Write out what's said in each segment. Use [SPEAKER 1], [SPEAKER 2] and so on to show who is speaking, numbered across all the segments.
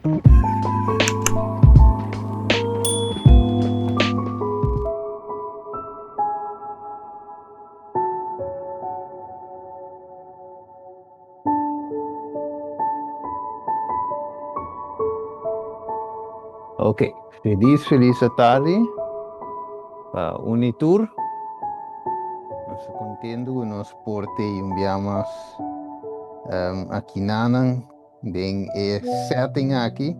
[SPEAKER 1] Ok, feliz tarde para Unitur. Nós contendo que nós porte e enviamos aqui nanan den setting aqui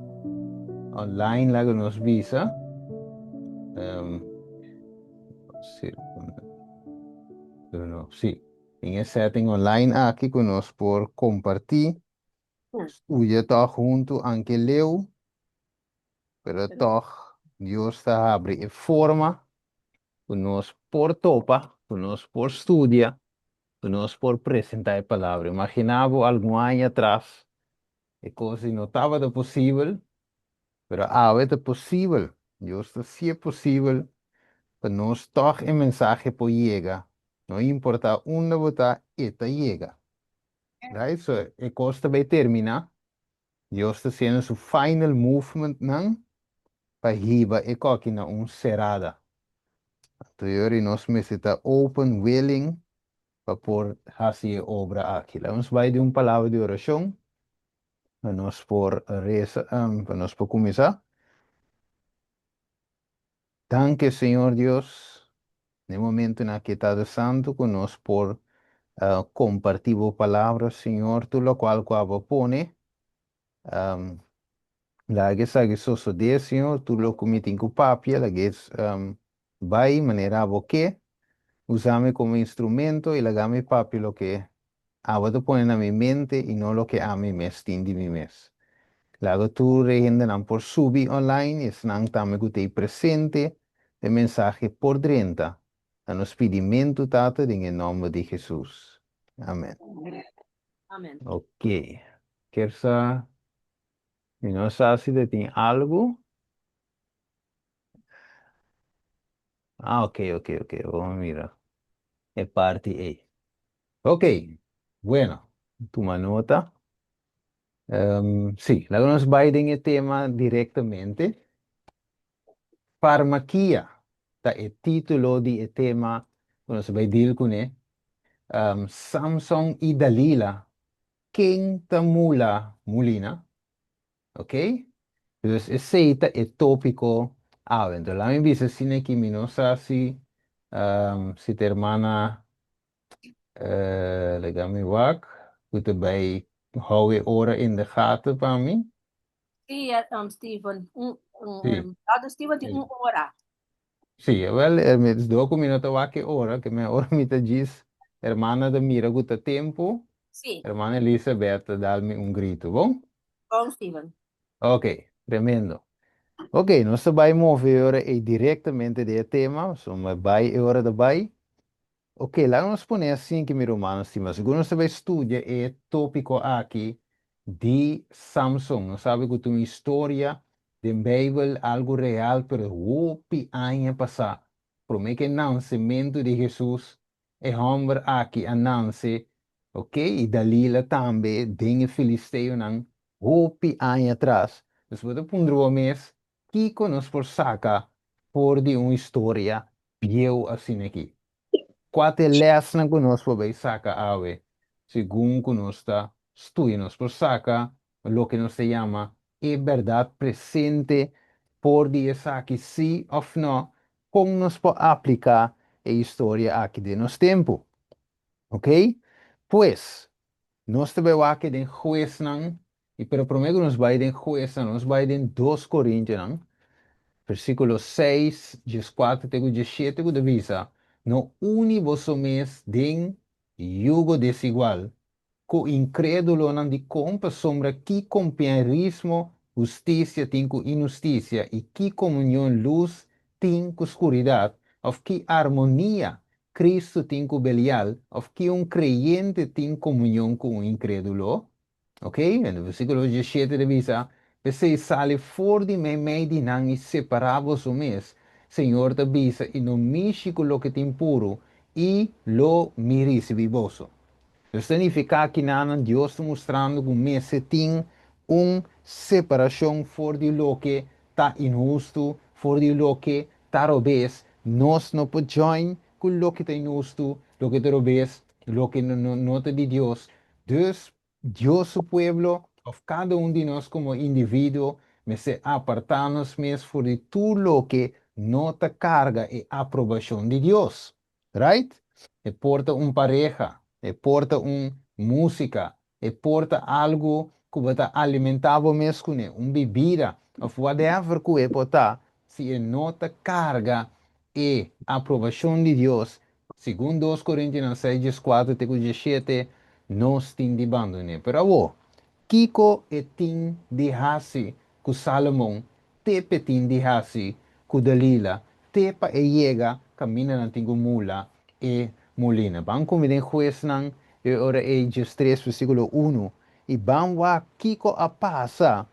[SPEAKER 1] online lá que nos visa. Um, sí, no, sí. En el setting online aqui que nós por compartir. Estudia toch junto aunque leu, pero toch Dios está abre forma que nós por topa, que nós por estudia. Nós por apresentar a palavra. Imaginava algum ano atrás, e coisa não estava possível, mas agora é possível. Justo se é possível, para nós toch a mensagem por chegar. Não importa onde você está chega. Right? So, a coisa vai terminar. Justo sendo o final movement, não? Para riba e coquina cerrada. Então, nós necessitamos open, willing, para pôr fazer obra aqui. Vamos vai de uma palavra de oração. Vamos por reza, vamos por começar. Danke, Senhor Deus, no momento na que está santo, conosco por compartir a palavra, Senhor, tu lo qual pone, um, la que sabe soso de, Senhor, tu lo comite com papel, la que vai maneira que usame como instrumento e la game papel lo que ahora pone na mi mente e não lo que a mi mes, tindi mi mes. Lago tu regende nan por subi online e snang tame gutei presente de mensagem por drenta. A nos pedimento tata em nome de Jesus. Amém.
[SPEAKER 2] Amén.
[SPEAKER 1] Ok. Quer sa, e não sabe se tem algo? Ah, ok. Vamos mirar. É parte E. Ok. Bueno. Toma nota. Sí, lago nos vai em tema diretamente. Farmacia. Ta é título de tema, quando se vai dir com Samsung e Dalila, quem tamula mulina, ok? Então, esse é tópico, então, lá me dice assim que me não sabe se ter hermana, legame wak, que bij houden oren in de gaten para mim.
[SPEAKER 2] Sí, Steven,
[SPEAKER 1] Sí,
[SPEAKER 2] Dado Steven tem
[SPEAKER 1] sí,
[SPEAKER 2] hora.
[SPEAKER 1] sí, well, me docu minuto wak ora, que me ora me te diz, hermana de mira guta tempo,
[SPEAKER 2] Sí,
[SPEAKER 1] hermana Elizabeth, dá-me grito, bom?
[SPEAKER 2] com Steven.
[SPEAKER 1] Ok, tremendo. Ok, nós vamos mover diretamente do tema, somos vai hora da vai. Ok, lá nós põe assim que me romano, mas segundo nós vai estudar é tópico aqui de Samsung. Nós sabe que tem uma história de Bible, algo real, pero hopi anos passar. Por meio que nascimento de Jesus, é homem aqui a nasce, ok? E Dalila também, den filisteu não, hopi anos atrás. Nós vamos pôr o mês, que nos por saca por de uma história, pieu assim aqui. Quate lesna conosco bei saca ave, según conosca, estudios por saca, lo que nos se llama e verdad presente por dias aqui sí ou no, como nos pode aplicar a história aqui de nos tempo. Ok? Pues, nós também aqui em juez não, e pero primeiro nos vai em juez não, nos vai em 2 Coríntios não, versículo 6, 4, 17, que divisa, no uni vosso mes den yugo desigual, co incrédulo não de compa sombra que companheirismo, justiça tem com injustiça, e que comunhão luz tem com escuridade, of que harmonia Cristo tem com Belial, of que creyente tem comunhão com o incrédulo. Ok? No versículo 17 divisa, você sale fora de mim, meio de não e separava-vos o mês. Senhor te avisa e no místico lo que te impuro e lo miris vivoso. Isso significa que não Deus está mostrando que o mês tem uma separação fora de lo que está injusto, fora de lo que está robês. Nós não podemos join com lo que está injusto, lo que está robês, lo que não está de Deus. Deus, Deus, o pueblo, of cada de nós como indivíduo, me se apartarmos mesmo for de tudo lo que nota carga e aprovação de Deus. Right? E porta pareja, e porta música, e porta algo que vai alimentar mesmo com bebida, of whatever que é portar, se é nota carga e aprovação de Deus, segundo 2 Coríntios 6, 4, 17, nós temos de abandonar. Pero, Kiko e tin di hasi ku Salomon, tepe tin di hasi ku Dalila, tepa e llega, camina na tingu mula e molina. Bang kumiden juez nang e ora e 3 versículo 1. E bang wa Kiko a pasa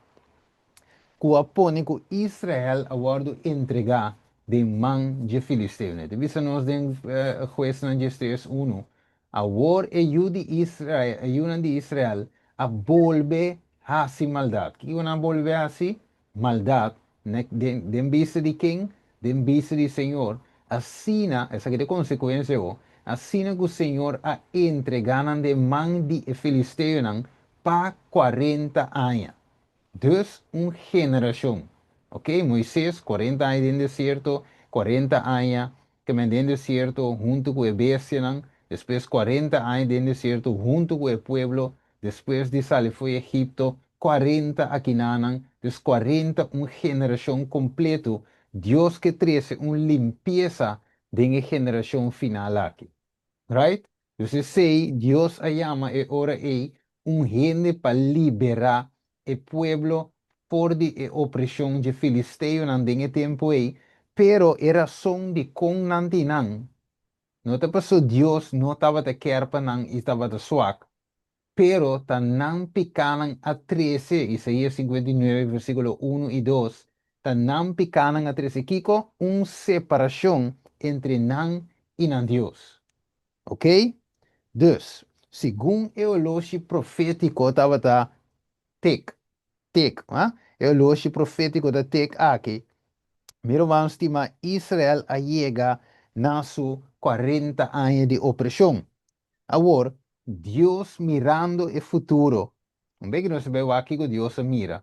[SPEAKER 1] ku apone ku Israel awardo entregar de man de Filisteu. Né? Visa nós den juez na 3:1. Awar e yudi Israel, ayunan de Israel a volver hasi maldad. Que una volver hasi maldad, né? Den vista de quem? Den vista de Senhor. Assina, essa aqui é a consequência, assina que o Senhor a entregaram de man de Filisteu para 40 anos. Dus geração. Ok? Moisés, 40 anos no deserto, 40 anos caminhando no deserto junto com a bestia, depois 40 anos no deserto junto com o povo, depois de sair foi Egipto, 40 aqui nanan, dus 40 geração completo. Deus que traz limpeza de geração final aqui. Right? Então, sei, Deus a chama e ora é gente para liberar o povo por de opressão de filisteu nesse tempo aí, pero era som de conantinan. Não te passou Deus não estava te quer para não estava te suac, pero ta não picanan a 13, Isaías 59, versículo 1 e 2, ta não picanan a 13, Kiko, separação entre nan e nan Deus. Ok? Dus, segundo o elogio profético estava tá tek, ah? O elogio profético da tek aqui. Miro vamos estimar Israel a chega na sua 40 anos de opressão. Agora, Deus mirando o futuro. Não é que nós sabemos aqui que Deus mira.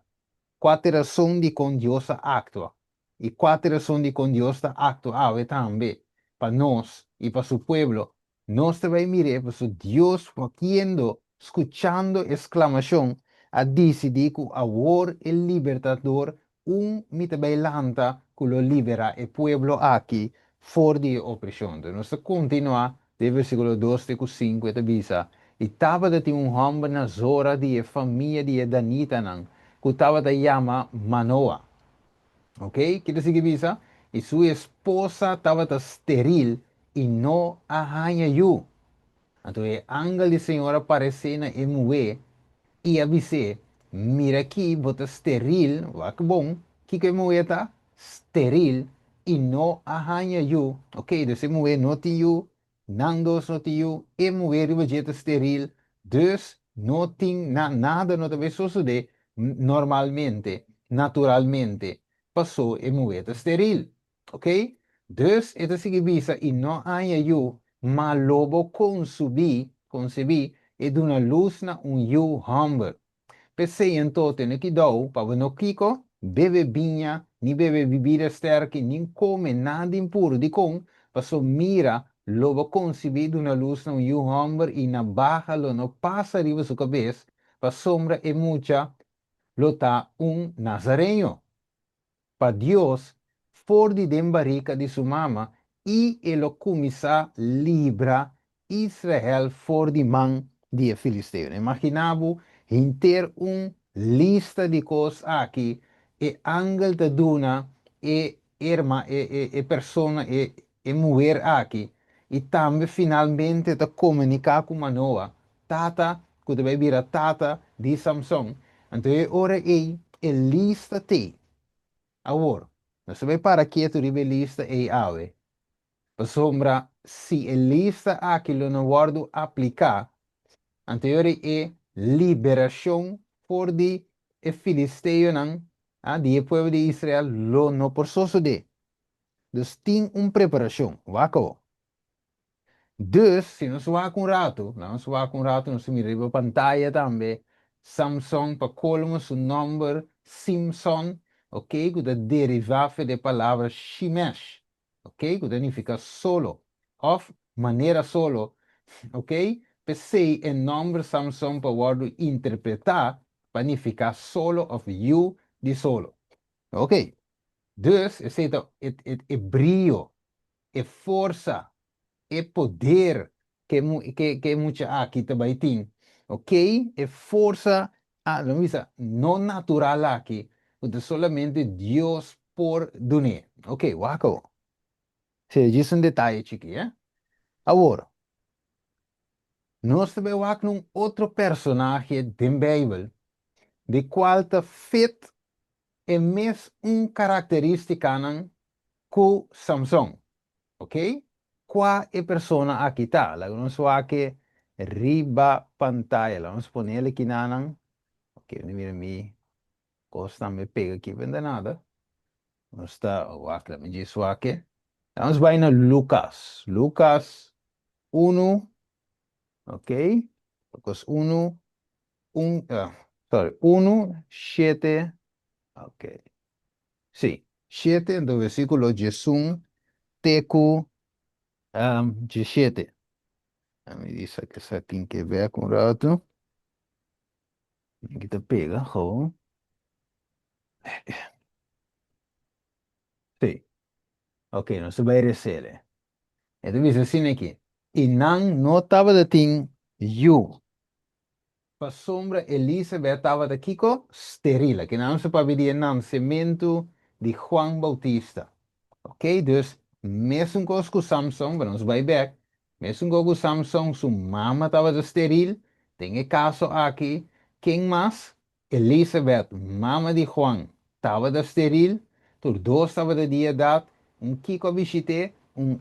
[SPEAKER 1] Quatro são de com Deus actua. E quatro são de com Deus actua também. Para nós e para su pueblo. Nós também mirar para su Deus viendo, escuchando exclamação, a decidir que agora o libertador mita bailanta que lo libera o pueblo aqui fora de opressão. Então, nós continua de versículo 2 e 5 e bisa. E estava de homem na zora de família de Danita que estava da chama Manoa. Ok? Que significa? E sua esposa estava estéril e não arranha eu. Então, o ángel do Senhor apareceu na mulher e avisou, mira aqui, você estéril, que bom, que mulher está estéril e não arranha eu. Ok? Então, mulher não tem eu, nandos não tem eu, e mulher está estéril, dus não tem nada, não deve suceder normalmente, naturalmente. Passou e mulher está estéril. Ok? Dus, ito significa, e não arranha eu, mas lobo concebi, e una luz na yu humber. Pensei então que dou para no kiko, bebe vinha, ni bebe bebida sterke, ni come nada impuro de com, passo mira, lobo concebido una luz na yu humber e na baja lo no passa riba sua cabeça, para sombra e mucha, lo tá nazareno. Para Deus, for de dembarica de sua mama, e ele começa libra Israel for de mão de Filisteu. Imaginava em ter lista de coisas aqui, e ángel da duna, e irmã, e persona, e mulher aqui, e também finalmente te comunicar com Manoa, tata, que deve vir a tata de Samson. Então, ora e lista te. Agora, você vai para quieto rebelista e ave. Para sombra, se a lista aquilo não guardo aplicar, anterior é liberação por de e filisteo nan, die pueblo de Israel, lo no por soso de. Dus tem preparação, wako. Dus, se nós vamos com rato, nós vamos com rato, nós miramos a pantalla também, Samsung, para colmo, seu número, Simpson, ok? Que é derivado da palavra Shimesh, ok? Que significa solo, of maneira solo, ok? Pensei em nome Samsung para word interpretar, significa solo of you de solo. Ok? Dus, é brilho, é força, é poder que muita aqui também tem. Ok? É força, não, não natural aqui, é solamente Deus por dunia. Ok, waco. Se diz detalhe, chiqui, Agora, nós também vamos num outro personagem da Bíblia, de qual está feito é mesmo característica com Samson, ok? Qual é a pessoa aqui está? Nós vamos aqui riba pantalla, vamos pôr ele aqui na, ok, mira me, costa me pega aqui, vende nada. Não está, aqui, me diz aqui. Vamos vai na Lucas, Lucas 1, ok? Lucas 1, sorry, 1, 7, ok. Sí, 7 do versículo 18, teco 17. Me dice que essa tem que ver com o rato. Aqui tá pega, ho. Sí, ok, não se vai receber. Então diz assim aqui. E não estava de tim, you. Para sombra, Elizabeth estava de Kiko, estéril. Que não se pode ver nascimento de Juan Bautista. Ok, dus mesmo com Samsung, vamos vai back, mesmo com Samsung, sua mama estava estéril, tem caso aqui, quem mais? Elizabeth, mama de Juan, estava estéril, por dois estava de dia dado, Kiko visite,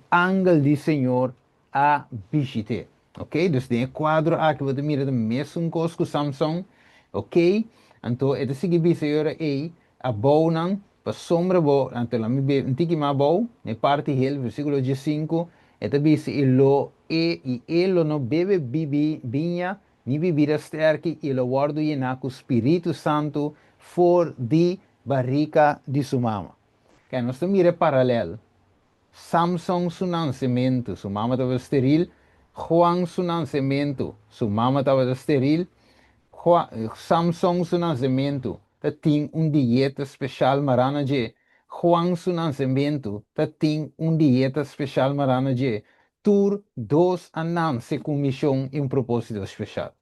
[SPEAKER 1] ángel de Senhor a visite. Ok, dus tem quadro aqui, você mira mesmo com Samsung, ok, então, é assim que você aí, a boa para sombra bo ante la mi tiki ma bo ne parte hel versículo 15 eta bis illo e elo no bebe bibi binha ni bibira sterki e lo guardo llena com Espírito Santo for di barrica di sua mama. Que nós mira paralelo. Samson su nascimento, sua mama estava estéril. Juan su nascimento, sua mama estava estéril. Samsung su nascimento, tem dieta especial maranaje. Juan su nascimento, tem dieta especial maranaje. Tur dos ananse com missão e propósito especial.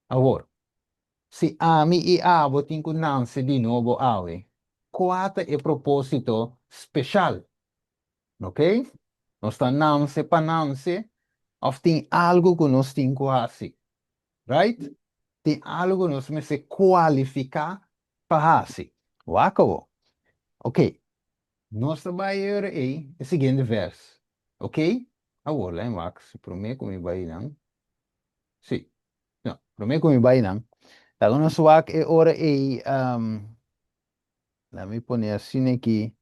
[SPEAKER 1] Agora, se ami e abo tem que nascer de novo awe, qual é o propósito especial? Ok? Nós está nasce para nascer, ou tem algo que nós temos que fazer, right? Tem algo que nós temos que qualificar para fazer. Wako. Ok. Nós trabalhamos aí o seguinte verso. Ok? Agora, lá em Max, prometo que me vai não. Sim. Não, prometo que me vai não. Então, nós vamos agora aí, let me pôr assim aqui.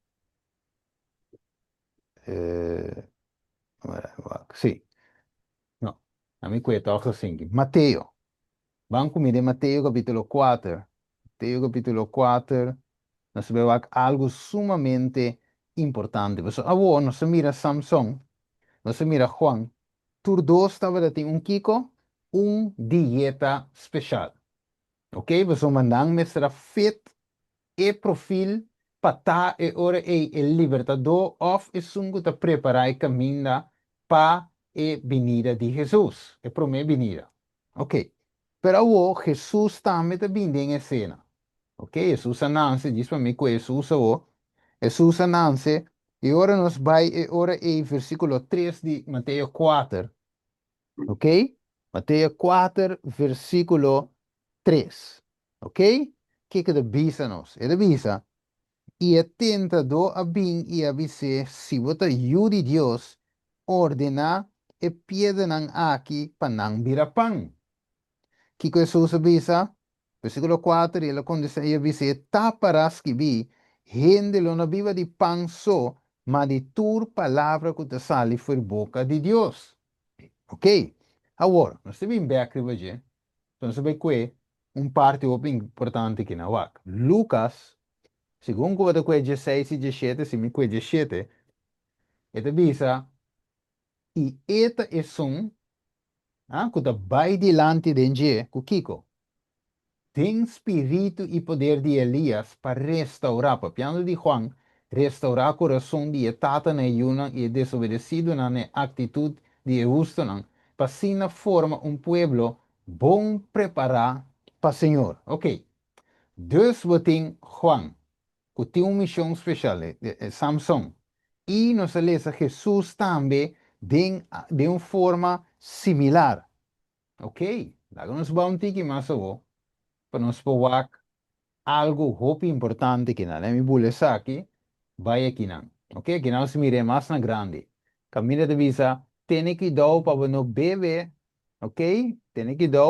[SPEAKER 1] Sim. Não, a mim cuesta assim. Mateus. Vamos comigo Mateus capítulo 4. Mateus capítulo 4. Nós vemos algo sumamente importante. Agora, nós mira Samson, nós mira Juan. Tur dos estava de Kiko, dieta especial. Ok? Você mandam mestra fit e perfil para e ora e libertador of e sungo te preparar caminho para e venida de Jesus. E para mim venida. Ok. Pero o Jesus também está vindo em cena. Ok? Jesus ananse, diz para mim que Jesus o. Jesus ananse, e ora nos vai, e ora e versículo 3 de Mateus 4. Ok? Mateus 4, versículo 3. Ok? Que avisa-nos? Ele avisa. E é tentador a bem e avise, se você ajuda de Deus, ordena e piedra aqui para não virar pão. Que Jesus avisa? Versículo 4, ele condição, ele dice, taparás que vi, gente lo não viva de pão só, mas de tua palavra que te sale por boca de Deus. Ok? Agora, nós temos bem aqui hoje, então você vai que parte importante aqui na WAC. Lucas, segundo o que 16 e 17, se me que 17, ele diz, e esta é que vai delante de Deus, com Kiko. Tem espírito e poder de Elias para restaurar, para piano de Juan, restaurar o coração de etata na yuna e desobedecido na atitude de justo, para assim forma pueblo bom preparar para o Senhor. Ok. Deus botem Juan, que tem uma missão especial, Samson. E nos lesa Jesus também de uma forma similar. Ok. Lá nos vamos ter que mais para nos provar algo hope importante que nada mi bulesa aqui vai aqui não, ok, que não se mire mais na grande caminho de visa tem que dar para não beber, ok, tem que dar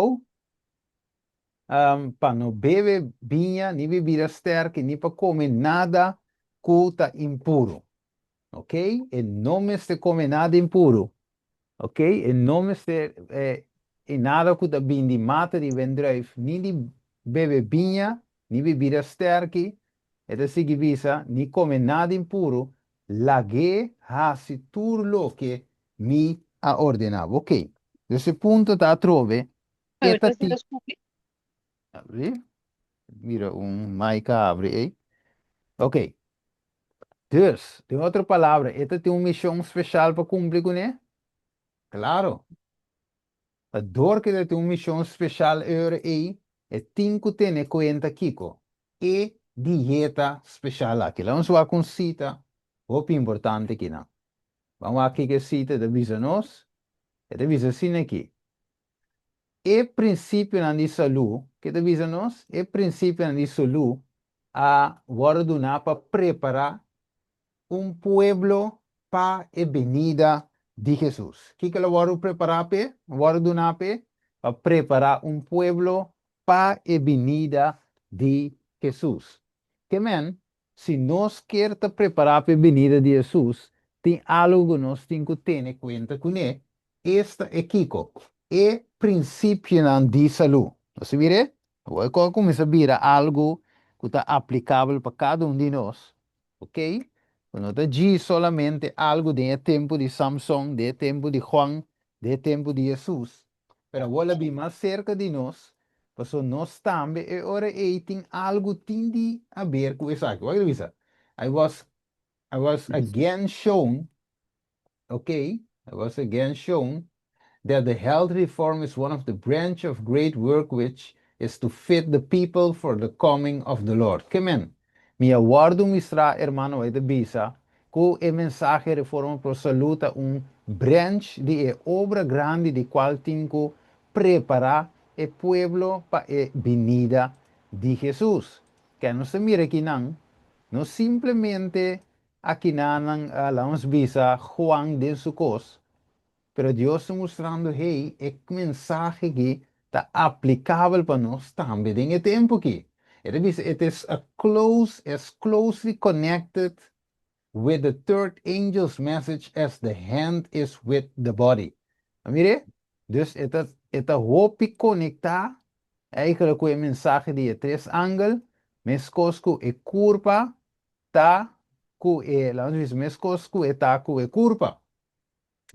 [SPEAKER 1] para não beber vinha nem bebida sterca nem para comer nada que está impuro, ok, e não me se come nada impuro, ok, e não me se e nada que está bem de mata de vendreif nem de bebe vinha nem bebida sterca. Esta significa, ni come nada impuro, laghe hasi tur lo che mi ha ordinato. Ok, questo punto da trove, eta
[SPEAKER 3] Ahorita sí lo
[SPEAKER 1] ti,
[SPEAKER 3] escupí.
[SPEAKER 1] apri, mira, mic abre, eh? Ok, dus, de outra palavra, esta tem uma missão especial para cumprir com ele? Claro, a dor que tem uma missão especial aí, é tinco ter conta Kiko, e dieta especial aqui. Lá vamos lá com cita, muito importante aqui, não? Vamos aqui que cita de Bisanos, e de Bisasin aqui. E princípio na de saúde, que de Bisanos, e princípio na de saúde, a guarda para preparar pueblo para a venida de Jesus. O que lo voy a preparar? Para preparar pueblo para a venida de Jesus. Que men, se nós queremos preparar para a venida de Jesus, tem algo que nós temos que ter em conta com ele. Este é Kiko. É princípio de saúde. Você vê? Vou começar a ver algo que está aplicável para cada de nós. Ok? Não está diz solamente algo de tempo de Samson, de tempo de Juan, de tempo de Jesus. Mas agora bem mais cerca de nós, porque nós também é hora e tem algo tindi a ver com isso aqui. Olha isso. I was again shown, okay? I was again shown that the health reform is one of the branch of great work which is to fit the people for the coming of the Lord. Amen. Mi aguardo mistra, hermano, de bisa, que el mensaje reforma por saluta branch de obra grande de qual tengo preparar el pueblo para la venida de Jesús. Que no se mire aquí, no simplemente aquí la bisa Juan de su cos, pero Deus está mostrando, hey, é mensagem que está aplicável para nós também em tempo aqui. It is closely connected with the third angel's message as the hand is with the body. Mire, dus esta hoop conectar eigenlijk com a mensagem de três ângulos, mescosco e curva, tá com e, lá diz mescosco e tá com e curva.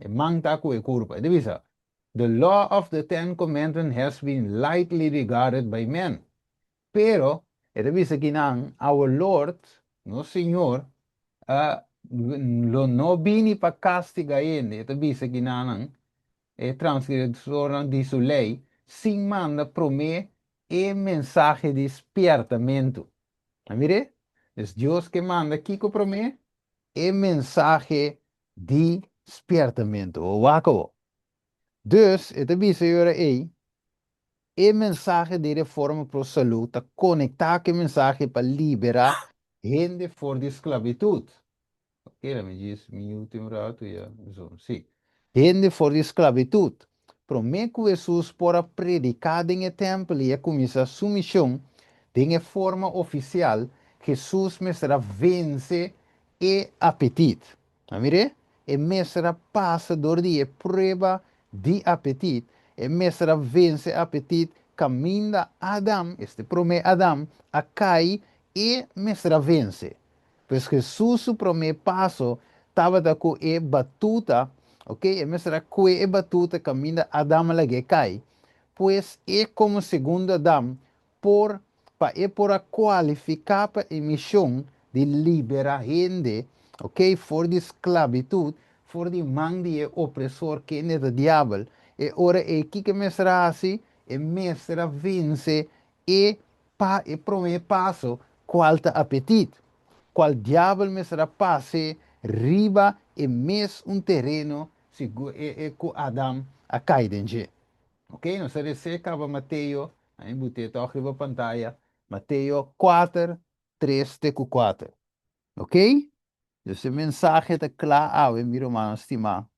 [SPEAKER 1] Mangtaku e curva. Divisa. The law of the Ten Commandments has been lightly regarded by men. Pero, divisa kinang, our Lord, no Señor, lo no bini pa castigayin, divisa kinang, transgressor de sua lei, sin manda prome e mensaje de despertamento. Mire, es Dios que manda, Kiko prome, e mensaje de despertamento. O waco. Dus, het is aí, e mensagem de reforma para a saúde, tá conectar com a mensagem para liberar gente fora de esclavitud. Ok, me diz, meu último rato, já, sim. Gente fora de esclavitud. promete que Jesus para predicar em templo e começar sua missão de forma oficial, Jesus me será vence e apetite. Amire? E me será passador de prova de apetite. E me será vence apetite, caminha Adam, este promete Adam, a cai e me será vence. Pois Jesus promete passo, estava da com e batuta, ok? E me será com e batuta, caminha Adam lage cai. Pois é como segundo Adam, por para qualificar para a missão de liberar gente, ok? For de esclavitud, for de mão de opressor que é o diabo. E ora é que me será assim, e me será vence e promete passo qualta apetite. Qual diabo me será passe riba e mes um terreno com Adam a cair. Ok? Não sei se acaba Mateus, aí botei aqui na pantalla, Mateus 4, 3 teco 4. Ok? Esse mensagem está claro, meu irmão estimado.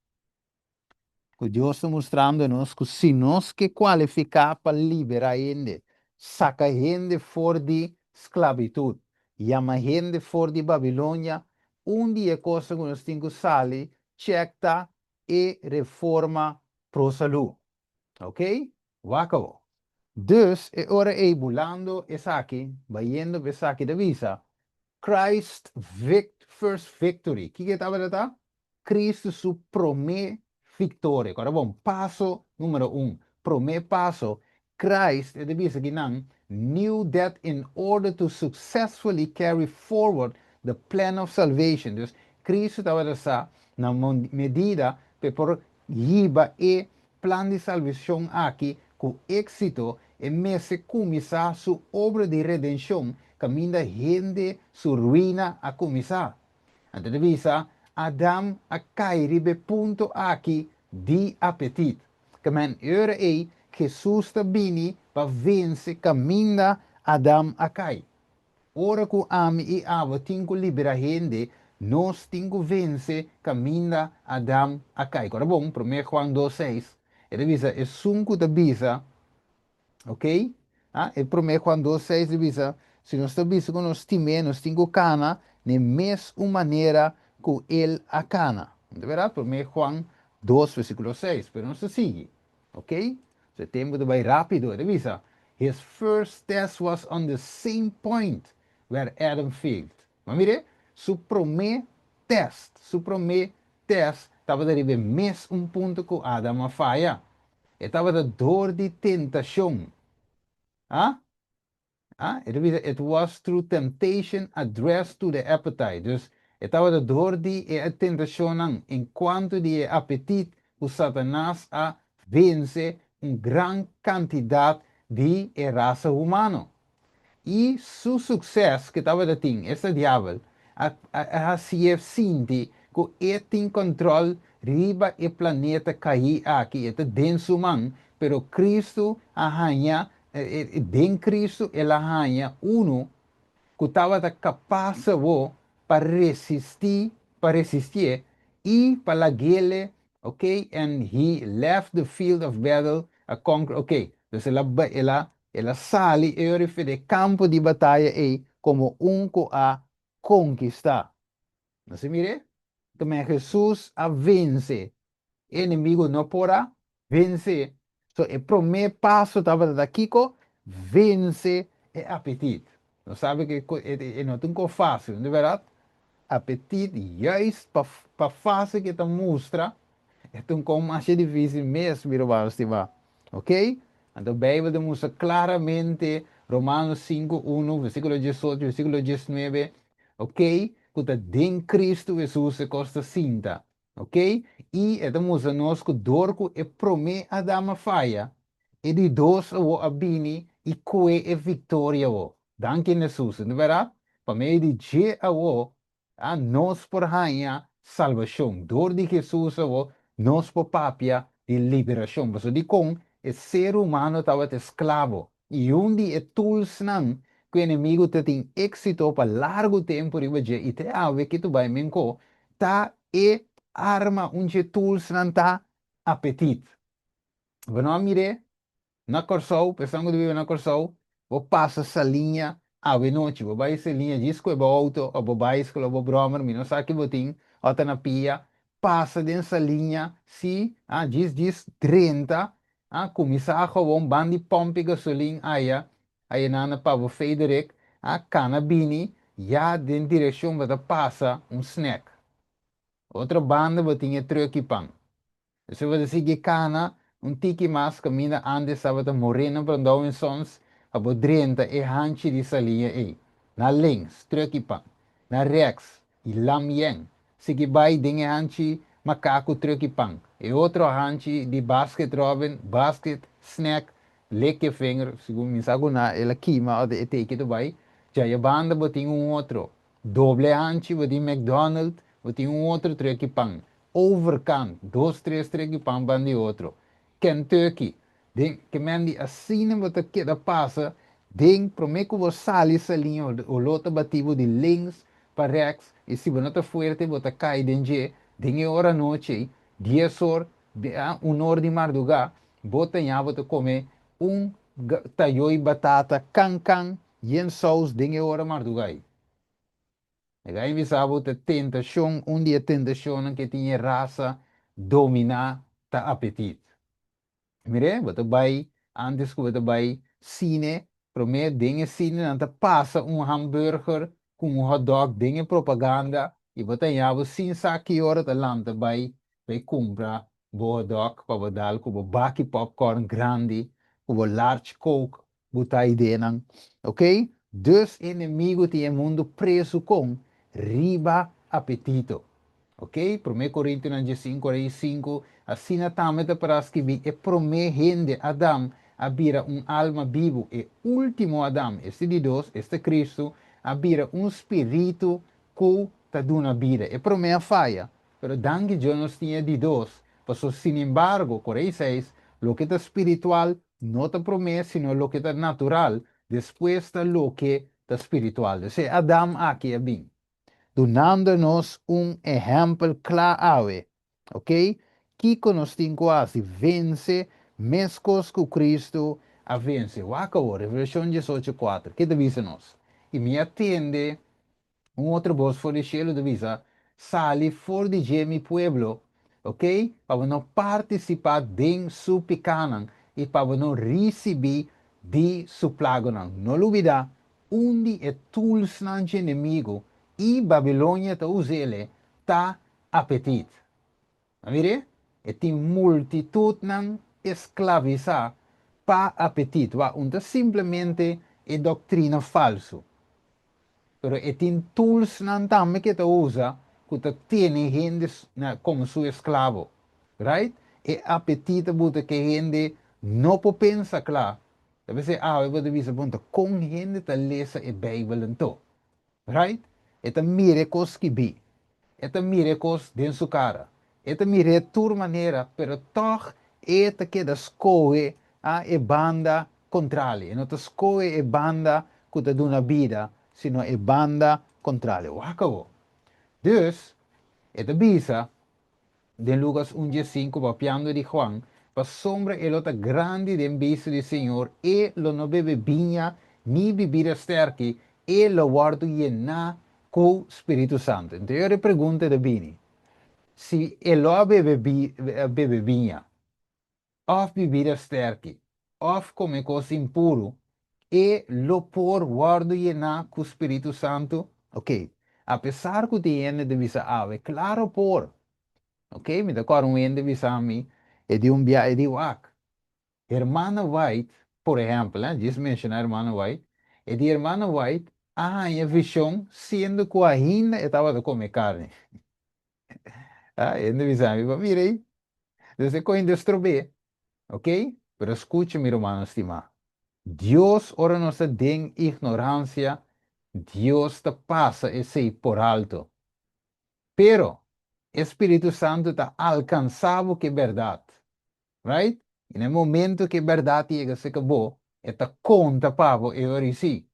[SPEAKER 1] Que Deus está mostrando-nos que se nós que qualificar para liberar a gente, saca a gente fora de esclavitud, chama a gente fora de Babilônia, dia coisa que nós temos que sair, checa e reforma pro saúde. Ok? Wacabo. Dus, ora bulando esaki, bayendo besaki de visa, Christ first victory. Que estava data? Cristo su prome victoria. Agora bom, passo número prome passo. Christ, de visa que não, knew that in order to successfully carry forward the plan of salvation. Dus, Cristo estava dessa na medida por giba e plan de salvação aqui com êxito e mese começar sua obra de redenção caminha gente su ruína a começar. Então, visa, Adam a cair ponto aqui de apetite. Que men ora é Jesus está bini para vencer caminha Adam a cair. Ora que ami e ava tingo libera gente, nós tingo vence caminha Adam a cair. Agora bom, 1 Juan 2:6. Ele visa, é sunco da visa, ok? Ah, e promete quando seis divisa, se nós estamos com nós time, nós temos cana, na mesma maneira que ele a cana. De verdade, promete Juan 2, versículo 6, pero não se sigue, ok? Se tempo de vai rápido, divisa. His first test was on the same point where Adam failed. Mas mire, su promete test, estava de mesmo ponto que Adam a falha. Estava da dor de tentação. Ah? It was through temptation addressed to the appetite. Dus het was de door die tentação enquanto die apetite o Satanás a vence gran quantidade de raça humana. E su sucesso que estava de ting, esse diabo, a se sente que ele tem controle riba e planeta cair aqui, é denso man, pero Cristo arranha, den Cristo ele arranha uno que estava capaz para resistir e para guele, ok? And he left the field of battle a conquer, ok? Dus ela sale e refere campo de batalha e como que a conquistar. Não se mire? Como Jesus a vence. Inimigo não porá vencer. So, o primeiro passo estava daqui, vence o apetite. Não sabe que não é tão fácil, não é verdade? Apetite, juist para fase que te mostra, é tão mais difícil mesmo, meu irmão, estimar. Ok? Então, a Bíblia demonstra claramente, Romanos 5, 1, versículo 18, versículo 19, ok? Que em Cristo Jesus se costa cinta, ok? E demonstra nós que dorco é promê a dama faia, e de dois o abini, e que é vitória o. Danke Jesus, não é verdade? Para mim, de je a o, a nós por rainha salvação. Dor de Jesus, nós por papia de liberação. Mas de com, o ser humano estava escravo. E dia é tools não, que o inimigo tem êxito para largo tempo de hoje. E te ave que tu vai menco, tá e arma onde tools não tá apetite. Bueno, mire, na Corsol, pensando que vive na Corsol, vou passa essa linha à noite, vou vai essa linha disco e auto, ou vou bicycle, ou vou brommer, me não sabe que botim, ou tá na pia, passa dessa linha, se, diz 30, começar a um bandi pompe gasolina, aí na para o Frederic, canabini, já de direção para passa um snack. Outra banda botinha truque pang. Se você seguir cana, tiki mas camina antes estava morrendo para dar sons, a bodrenta e hanchi de salia aí. Na links, truquipan. Na rex, e lam yen. Sigi bai dinge hanchi, macaco truquipan. E outro hanchi de basket robin, basket, snack, leke finger, segundo me sago na, ela kima, ou de eteke do bai. Já a banda botinha outro. Doble hanchi, botinha McDonald's, botinha outro truquipan overkant, dois, três, três pan van die outro. Kentucky, den, que men die assine wat que da passa, den, promeco vos sali essa linha, o lota bativo de links para rex, e se você não fuerte, você cai dentro, den é hora noite, 10 horas, 1 hora de madrugada, bota em você comer taioi batata, can, yen saus, den é hora madrugada. Agora visavo te tentação, dia tentação que tinha raça dominar ta apetite. Mire, você vai, antes que você vai cine, prometo, dinge cine, não passa hambúrguer com hot dog, dinge propaganda, e você já sem saque hora da lanta vai comprar hot dog, para dar com baki popcorn grande, com large coke, botar ideia, ok? Dus inimigo tem mundo preso com riba apetito. Ok? Prome Coríntios 5:45, assim também para escrever, e prome gente Adam abira alma vivo, e último Adam, este de Deus, este Cristo, abira espírito que te dá vida. E prome a falha, pero dangue eu não tinha de Deus, mas sin embargo, Corém 6, lo que é espiritual não te promete, sino lo que é natural, después de lo que é espiritual. O sea, Adam aqui é bem dando-nos exemplo claro, ok? Que nos tem quase vence, mescos com Cristo, a vence. Waka, Revelação 18:4, que diz-nos? E me atende, outro voz for de cielo divisa, sali for de mi pueblo, ok? Para não participar de su picanan e para não receber de su plago. Não olvida, onde é tools nan inimigo e Babilônia ta usele ta apetite. Amire? E tem multitud nan esclavizar pa apetite. Wa, simplesmente é doutrina falso. Pero tem tools nan tamme que te usa que te tiene gente como su esclavo. Right? E apetite buta que gente não pode pensar claro. Deve ser, eu vou dizer, com gente te lesa e Bijbel en to. Right? E te mire cos que bi. E te mire cos den su cara. E te mire tur maneira, pero toch e te queda scoe e banda contrali. E non te scoe e banda que te duna vida, sino e banda contrali. Acabou. Dus, e te bisa, de Lucas 1:5, papiando de Juan, pa sombra e lota grande de visto di Senhor, e lo no bebe vinha, ni bebida sterki, e lo guardo llena con Spirito Santo. Então eu pergunto de Bini, se ele bebe vinha, of bebida sterki, of come coisa impuro, e lo por guardo llena con Spirito Santo, ok, apesar que tiene de visa ave, claro por, ok, me acordo um ende visami, e de viaje de wak. Hermana White, por exemplo, just mencionar Hermana White, e de Hermana White, a visão sendo que ainda estava de comer carne. Ainda visami, mira aí, desde que ainda estrobe, ok? Pero escute, mi hermano estimado. Deus, ora nos den ignorância, Deus te passa esse por alto. Pero, Espírito Santo te alcançava que verdade. Right? E no momento que a verdade chega, se acabou, esta conta para eu sim.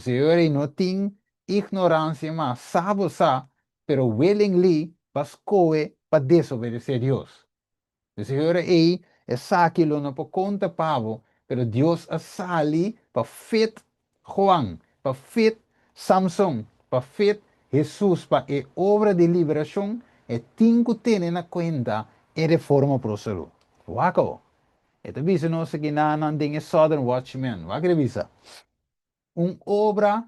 [SPEAKER 1] Se eu não tenho ignorância, mas sabe, pero willingly, para escolher para desobedecer a Deus. Se eu Essa aquilo não por conta pavo, pero Deus a sali para fit Juan, para fit Samson, para fit Jesus, para a obra de liberação, e tinco tem na conta e reforma para o saúde. Wako. Ito bisa no sa ginanang ding Southern Watchman. Wako bisa. Obra,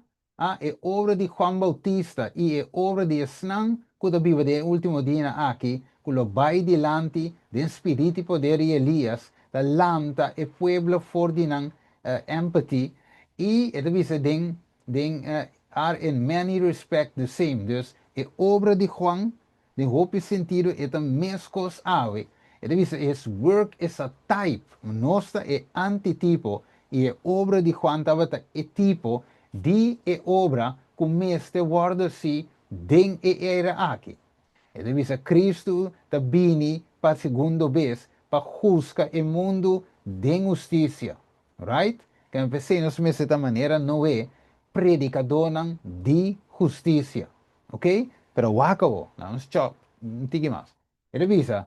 [SPEAKER 1] é obra de Juan Bautista e é obra de Snang, que vive de último dia aqui, que lo vai delante de Espírito e poder de Elias, da lanta e pueblo for dinang empathy, e é bisa are in many respects the same. Dus é obra de Juan, de hope sentido, é a mescos ave. É bisa, his work is a type, nossa é antitipo, e a obra de Juan estava é tipo de obra como este guarda-se den era aqui. E deve ser Cristo está vindo para a segunda vez para juzgar o mundo de justiça. Right? Que empecemos dessa maneira não é predicador de justiça. Ok? Pero wakawo, não stop, não tem mais. E deve ser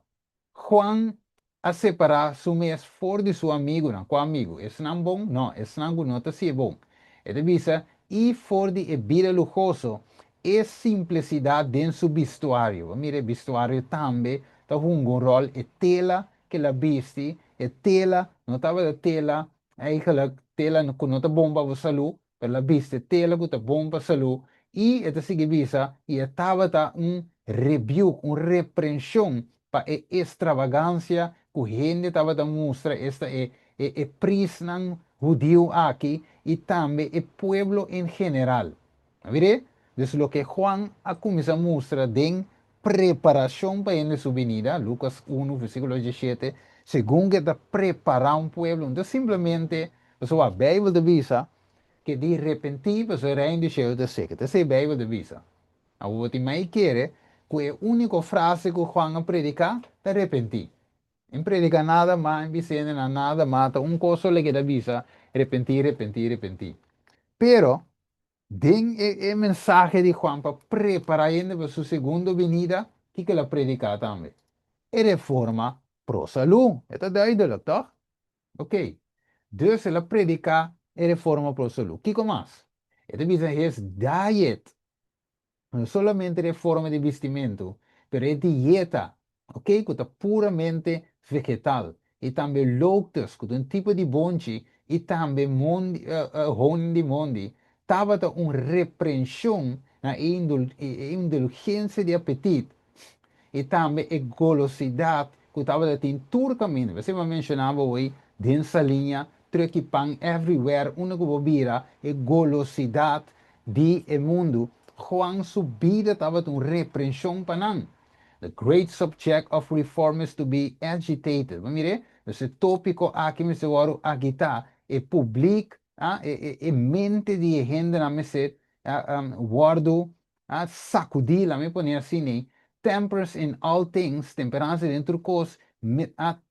[SPEAKER 1] Juan a separar su mes for de su amigo, não, qual amigo? Esse não bom? Não, esse não está se bom. Ele diz, e for de vida luxoso, é simplicidade dentro do vestuário. Mire, vestuário também está um rol, é tela que ela veste, é tela, não estava da tela, aí que a tela não está bom para a saúde, ela veste tela que está bom para a saúde, e esta significa, e estava rebuke, repreensão para a extravagância que a gente estava a mostrar esta é prisão judío aqui e também o pueblo em geral. ¿Vire? Então, o que Juan a começar a mostrar de preparação para a sua venida, Lucas 1, versículo 17, segundo que está preparar um pueblo, então simplesmente, a Bíblia avisa que de repente, o reino de céu está seco. Essa é a Bíblia avisa. A outra mais quer que a única frase que Juan predica é arrepentir. Não predica nada mais, não ensina nada mais, um coisa que avisa, arrepentir, arrepentir, arrepentir. Pero, den el mensaje de Juan para preparar para su segunda venida, que la predica también. E reforma pro salud. Esto es duidelijk, toch? Oké. Dus la predica e reforma pro salud. ¿Qué más? Esto es diet. No solamente reforma de vestimento, pero es dieta, ok? Que está puramente vegetal. E também lactose, que é um tipo de bonche, e também honey de mondi. Estava uma repreensão na indulgência de apetite e também a golosidade que estava tendo todo o caminho. Você mencionava hoje, dessa linha, truque pan everywhere, uma bobira, a golosidade de mundo. Juan subida estava uma repreensão para não. The great subject of reform is to be agitated. Mire, esse tópico aqui me seguro agitar e public, e mente de gente na me se guardo, sacudir, la me poner assim, temperance in all things, temperança dentro de coisas,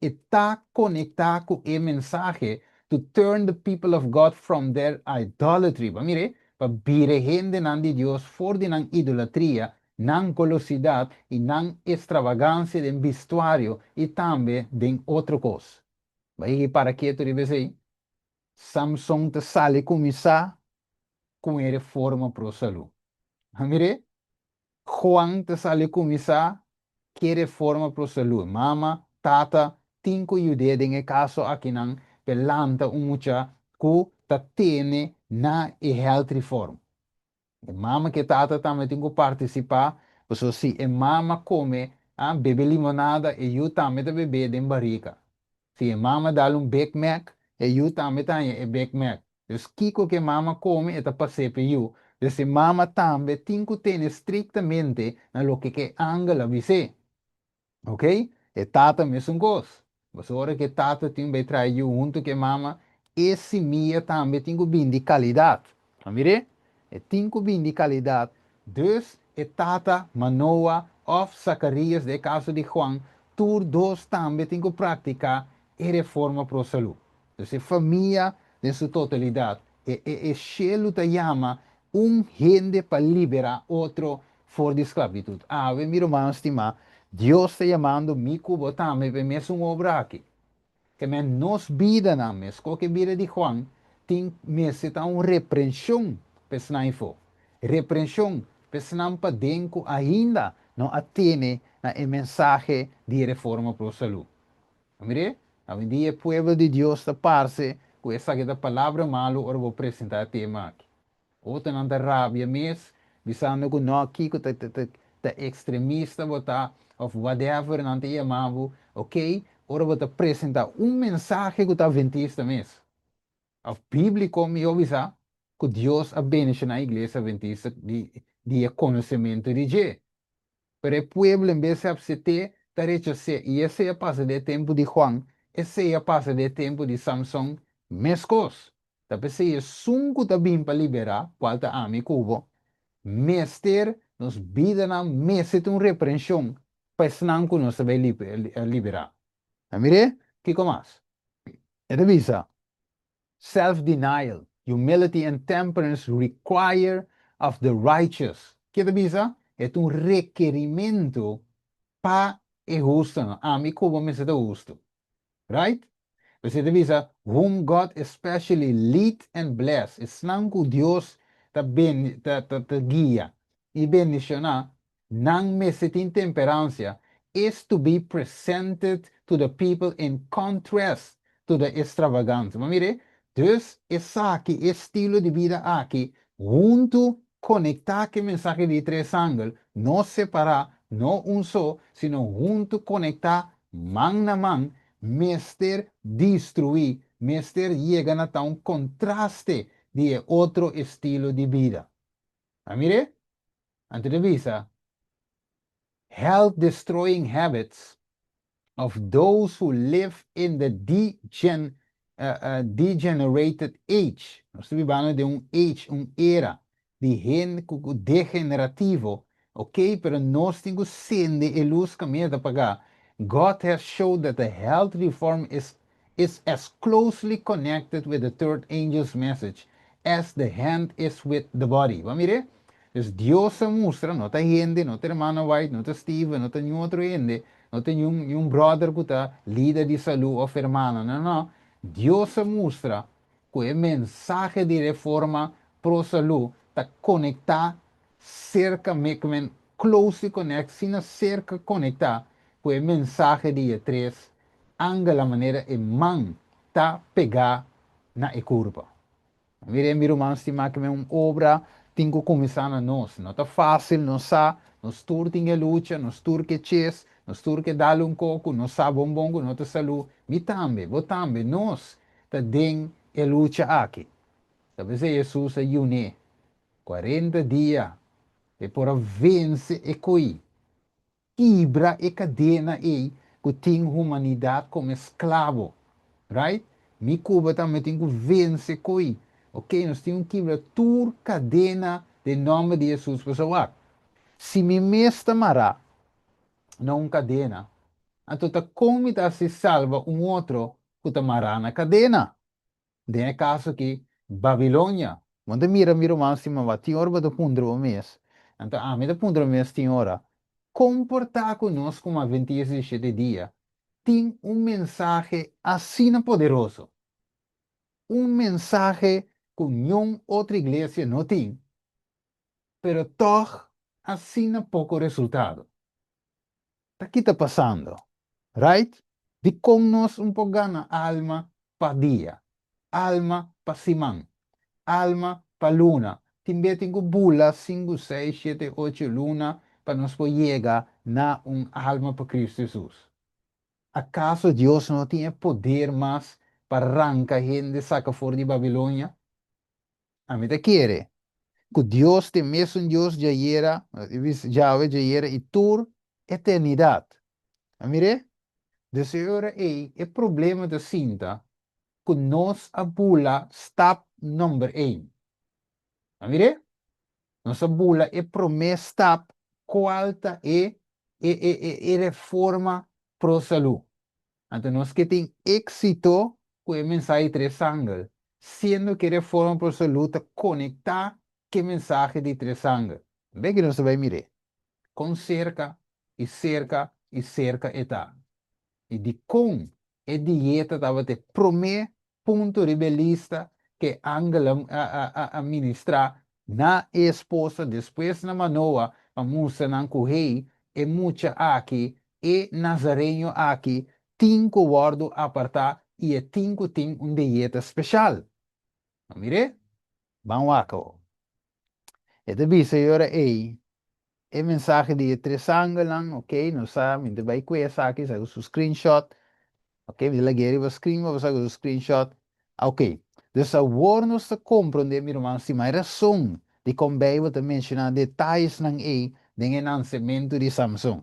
[SPEAKER 1] está conectado com o mensagem to turn the people of God from their idolatry. Mire, para vir gente de Deus for de idolatria, não colosidade e não extravagância de vestuário e também de outra coisa. Vai para que tu deve ser? Samsung te sale começar com a reforma pro saúde. Mire, Juan te sale começar que reforma pro saúde. Mama, tata, cinco judeus em caso aqui não pelanta mucha que ta tiene na health reform. E mama que tata também tem que participar, porque se a mama come, bebe limonada, e eu também te bebe de barrica. Se a mama dá Big Mac, e eu também tenho Big Mac. Então, kiko que mama come, é para ser para eu. Então, se mama também tem que ter estrictamente na lo que anga vise. Ok? E tata mesmo gosto. Mas hora que tata tem que trazer junto que mama, esse minha também tem que vir de qualidade. Mire? E tem que vir de qualidade. Dus, e tata, Manoa, of Zacarias, de caso de Juan, tur dos também tem que praticar a reforma pro saúde. Dus, a família, em sua totalidade. E Shelo te chama gente para liberar outro for de esclavitud. Meu irmão estimado, Deus está chamando mi cubo também para mesmo obra aqui. que men nos vida na mes, qualquer vida de Juan, tem meseta uma repreensão pesnaifo. Repreensão pesnam para dentro ainda não atende na mensagem de reforma para a saúde. Mire, hoje em dia o povo de Deus está parce com essa palavra malo, ora vou apresentar o tema aqui. Outra não da rabia mesmo, visando que não aqui que tá extremista, botar, of whatever, não te chamava, ok? Ora vou apresentar mensagem que está adventista mesmo. A Bíblia me avisa que Deus abençoa na igreja adventista de conhecimento de Deus. Pero el pueblo en vez de aceptar, está rechazando. Y ese ya pasa de tiempo de Juan, ese ya pasa de tiempo de Samson, mescos. Tapi se sungu também para liberar, falta a mi cubo, mester nos vida na meset uma repreensão, para senão que nos vai liberar. Amire, que mais? É de visa. Self-denial, humility and temperance require of the righteous. Que de visa? É requerimento para o justo. A mim como me sente justo. Right? Você divisa, whom God especially lead and bless. Es não que Deus te guia e beniciona, não me sente intemperância, is to be presented to the people in contrast to the extravagance. Mas mire, dus essa aqui, estilo de vida aqui, junto conectar que mensagem de três ângulos, não separar, não um só, sino junto conectar, mão na mão, mester destruir, mester llega a un contraste de otro estilo de vida. Mire, antes de visa, health destroying habits of those who live in the degenerated age. Nós estamos falando de age, era de gente degenerativo, ok? Pero nós temos sende e luz caminho de pagar. God has showed that the health reform is as closely connected with the third angel's message as the hand is with the body. Vamos ver? Então, Deus se mostra, não tem gente, não tem irmã White, não tem Steve, não tem nenhum outro gente, não tem nenhum brother que está líder de saúde ou irmã, não, não. Deus se mostra com a mensagem de reforma pro saúde, está conectar cerca, close connect, sino cerca conectar com a mensagem de três, anga maneira e man tá pegar na curva. Mire, meu irmão, estima que é uma obra, tem que começar a nós. Não está fácil, não sabe, nós todos temos luta, nós todos que chess, nós todos que dá um coco, nós sabe bom, não está saúde. Me também, vou também, nós está dentro a luta aqui. Talvez Jesus a une 40 dias e para vencer e coi. Quebra e cadena e que tem humanidade como escravo. Right? Mi Cuba também tem que vencer coi. Ok? Nós temos que quebrar toda cadena de nome de Jesus. Pessoal, se me mesta mará, não cadena, então como está se salva outro que está mará na cadena? De caso que Babilônia, quando mira irmão, se me vai, hora de pundro mês. Então, me da pundro mês tem hora. Comportar conosco como a 27 dias tem mensagem assim poderoso. Mensagem que nenhuma outra igreja não tem. Pero toch, assim pouco resultado. O que está passando? Right? De como nós pouco gana alma para dia, alma para semana, alma para luna. Também tem que bula 5, 6, 7, 8 luna para nós poder chegar na alma para Cristo Jesus. ¿Acaso Deus não tinha poder mais para arrancar gente saca fora de Babilônia? A mim te quiere. Que Deus tem mesmo Deus já era, Yahweh já era e tur eternidade. A mire? Desse hora aí, é problema da cinta que nós abula step number 1. A mire? Nós abula é promessa step qualta é reforma pro saúde. Então, nós que tem êxito com a mensagem de sangue, sendo que a reforma por saúde conectar com a mensagem de três sangue. Bem que nós vai mirar. Com cerca e cerca e cerca e tá. E de com e dieta estava te prome ponto rebelista que Angela a ministrar na esposa depois na manoa a musa nan rei e mucha aqui e nazarenho aqui tinco guardo apartar e é tinco tem dieta especial. Mire, vamos lá. E depois, senhora, e mensagem de 3 anos lang, ok? Não sabe, não vai conhecer aqui, sabe, o screenshot. Ok, vi lagere o screen, vou fazer o screenshot. Ok, dus a woorden te compreender, meu irmão, se mais razão de como Bijbel te mencionar detalhes ng dengan lançamento de Samsung.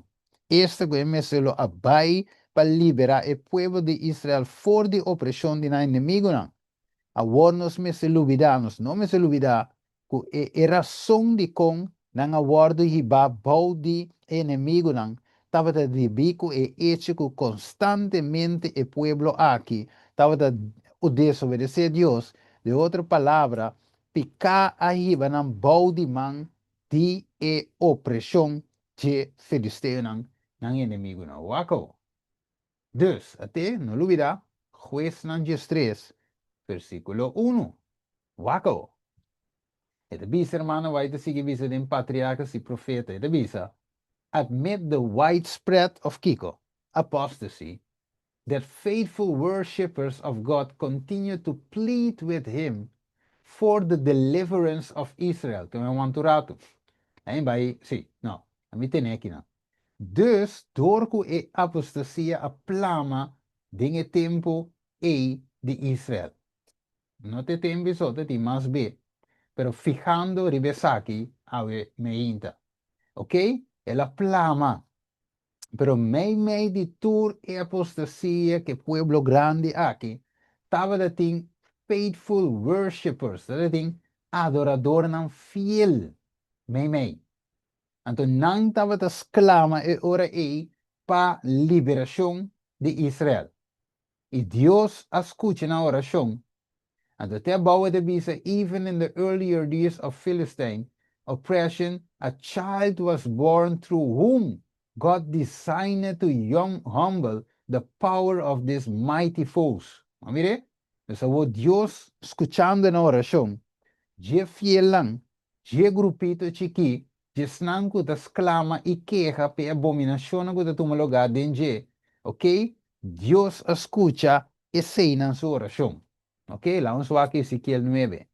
[SPEAKER 1] Este que me se lo abai para liberar o povo de Israel for de opressão de na inimigo, não. A nos me se olvidamos, não me se olvidar que é razão de com não a word hiba bau de inimigo não estava de bico e hecho que constantemente o pueblo aqui estava de desobedecer a Deus. De outra palavra, picar aí não bau de man de opressão de filisteu não inimigo não. Waco. Dus, até não olvidar, juez não 3. Versículo 1. Waco. E de bisa, hermano, vai te seguir bisa de patriarcas e profeta. E de bisa, admit the widespread of Kiko, apostasy, that faithful worshippers of God continue to plead with him for the deliverance of Israel. Que me manturato. Aí vai, sim, não. A mim tem aqui, não. Dus, door e apostasia a plama, dinge tempo e de Israel. No te tembi sotto ti mas be, pero fijando ribesaki ave meinta. Ok? E la plama. Pero mei di tur e apostasia que pueblo grande aqui, tava da ting faithful worshippers, da ting adorador nan fiel. Mei. Anto nang tava da exclama e ora e pa liberação de Israel. E Deus escuta na oração. And the Tebawa de Bisa, even in the earlier years of Philistine oppression, a child was born through whom God designed to young humble the power of these mighty foes. Mire, so what Dios escuchando na oração, je fiel lang, je grupito chiqui, je snanku das clama e queja pe abominação que tu lugar denje, ok? Dios escucha e sei na sua oração. Ok, vamos lá que Ezequiel 9.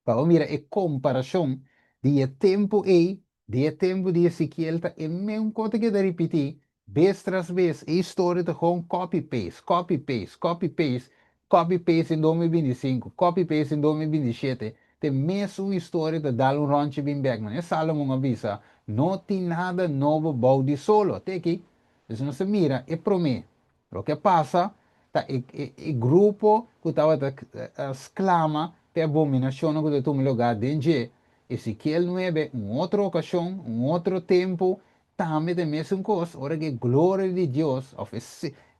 [SPEAKER 1] Para mira, a comparação de tempo de tempo de Ezequiel, é mesmo coisa que de repetir, vez tras vez, a história de com copy-paste em 2025, copy-paste em 2027, tem mesmo história de dar um rancho bem Beckman. É Salomão avisa, não tem nada novo bom de solo, até aqui. Então, você mira, é promete. O que passa, tá, grupo que estava exclama per abominazione que tu me lugar dentro. Ezequiel 9, outra ocasião, outro tempo, também tem mesmo coisa. Ora que glória de Deus,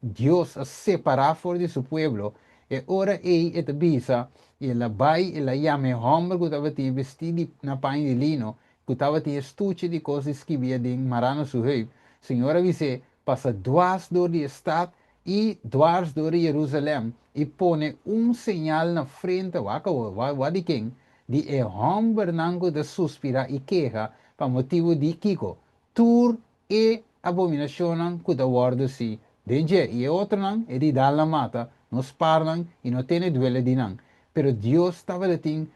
[SPEAKER 1] Deus a separar fora de seu povo. E ora e bisa, e la vai e la llame homem que estava vestido na pain de lino, que estava estuche de coisas que via de marano su rei. Senhora disse, passa duas dor de estado e dwars door Jerusalém e põe sinal na frente de quem de e hombernango de suspira e queja para motivo de Kiko tur e abominação que da guarda si denje e outro não e de dar la mata nos parlam e não tem duele de não pero Deus estava de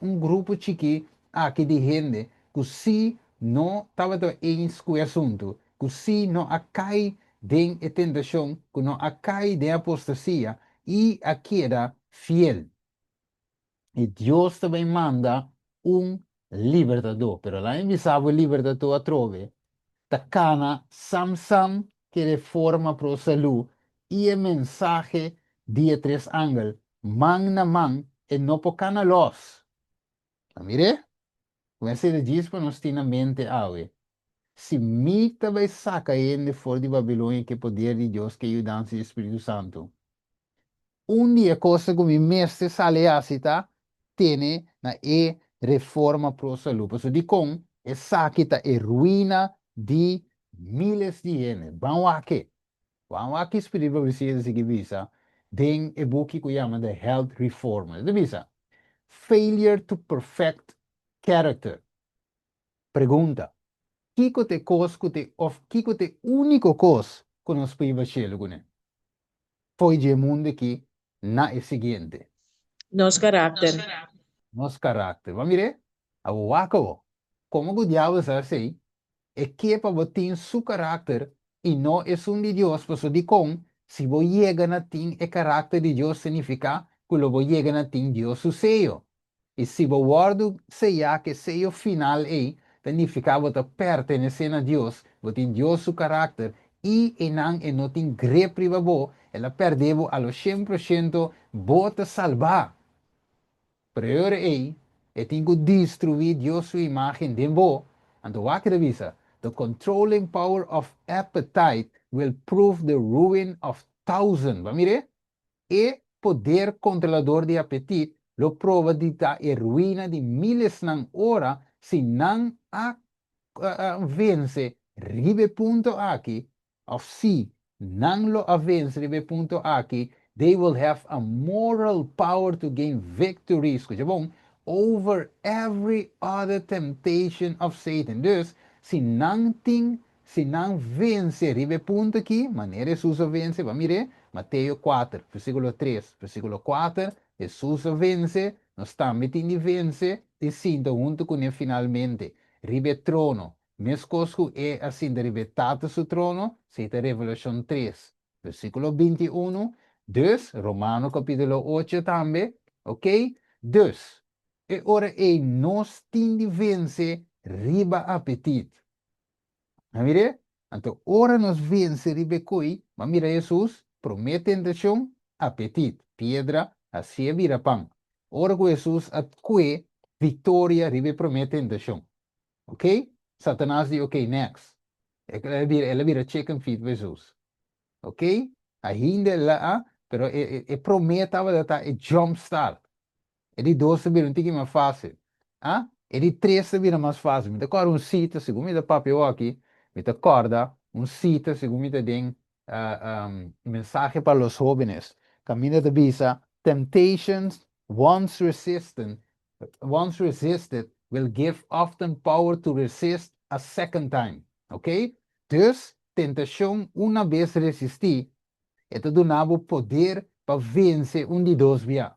[SPEAKER 1] grupo chiqui aqui de gente que se não estava em com o assunto que se não acai de tentação, que não acai de apostasia e a queda fiel. E Deus também manda libertador. Pero lá envisava o libertador a trove. Tacana Samsam que reforma pro saúde e a mensagem de 3 ângulos. Man na man e não pocana los. Mire? Como se diz para nós ter na mente awe. Se me também saca ele fora de Babilônia que poder de Deus que ajuda o Espírito Santo. Dia coisa que me mestre sale a citar, tem na reforma pro saúde. Por isso de com, saquita e ruína de miles de gente. Vamos aqui. Vamos aqui explicar para vocês que visa. Tem um book que chama The Health Reformer. De visa. Failure to perfect character. Pergunta. Kiko te cos, of kiko te único cos que nós podemos fazer, né? Foi de mundo aqui na é seguinte.
[SPEAKER 3] Nos carácter.
[SPEAKER 1] Nosso caráter. Vamos ver? A wako. Como o diabo é assim? É que para botar seu caráter e não é um de Deus, por isso de com, se você chega na tem o caráter de Deus significa que você chega na tem Deus o seio. E se você guarda seia que seio final é, significa que você pertence a Deus, você tem Deus o caráter e não tem grepe para você, ela perdeu a 100%, você salvar. Primeiro é tem que destruir Deus sua imagem de você. Então, o que avisa? The controlling power of appetite will prove the ruin of thousands. Vamos ver? E poder controlador de apetite lo prova de a ruína de miles na hora se não vence ribe punto aqui, of si não lo avance ribe punto aqui, they will have a moral power to gain victory, escucha bom, over every other temptation of Satan. Dus, se não vence ribe punto aqui, maneira Jesus vence, vamos ver, Mateus 4, versículo 3, versículo 4, Jesus vence, nós estamos metindo vence, e sinto junto com ele finalmente ribe trono. Mescosco é assim de ribetata su trono, cita Revelación 3, versículo 21. Dus, Romano capítulo 8 também, ok? Dus, e ora é nos tindi vence riba apetite. Mire? Então, ora nos vence ribe coi, mas mira Jesus, promete tentação, apetite, pedra, assim vira pão. Ora com Jesus, atque, vitória ribe promete tentação. Ok? Satanás diz, ok, next. Ela vira chicken feed Jesus. Ok? Ainda lá, pero promete que jump start. E de 12 vira um pouquinho mais fácil. Ah? E de 13 vira mais fácil. Me acorda um sítio, segundo me papel aqui, me acorda um sítio, segundo me tem mensagem para os jovens. Caminho de visa, temptations once resisted will give often power to resist a second time. Ok? Dus, tentação, uma vez resistir, ito donava poder para vencer de dois via.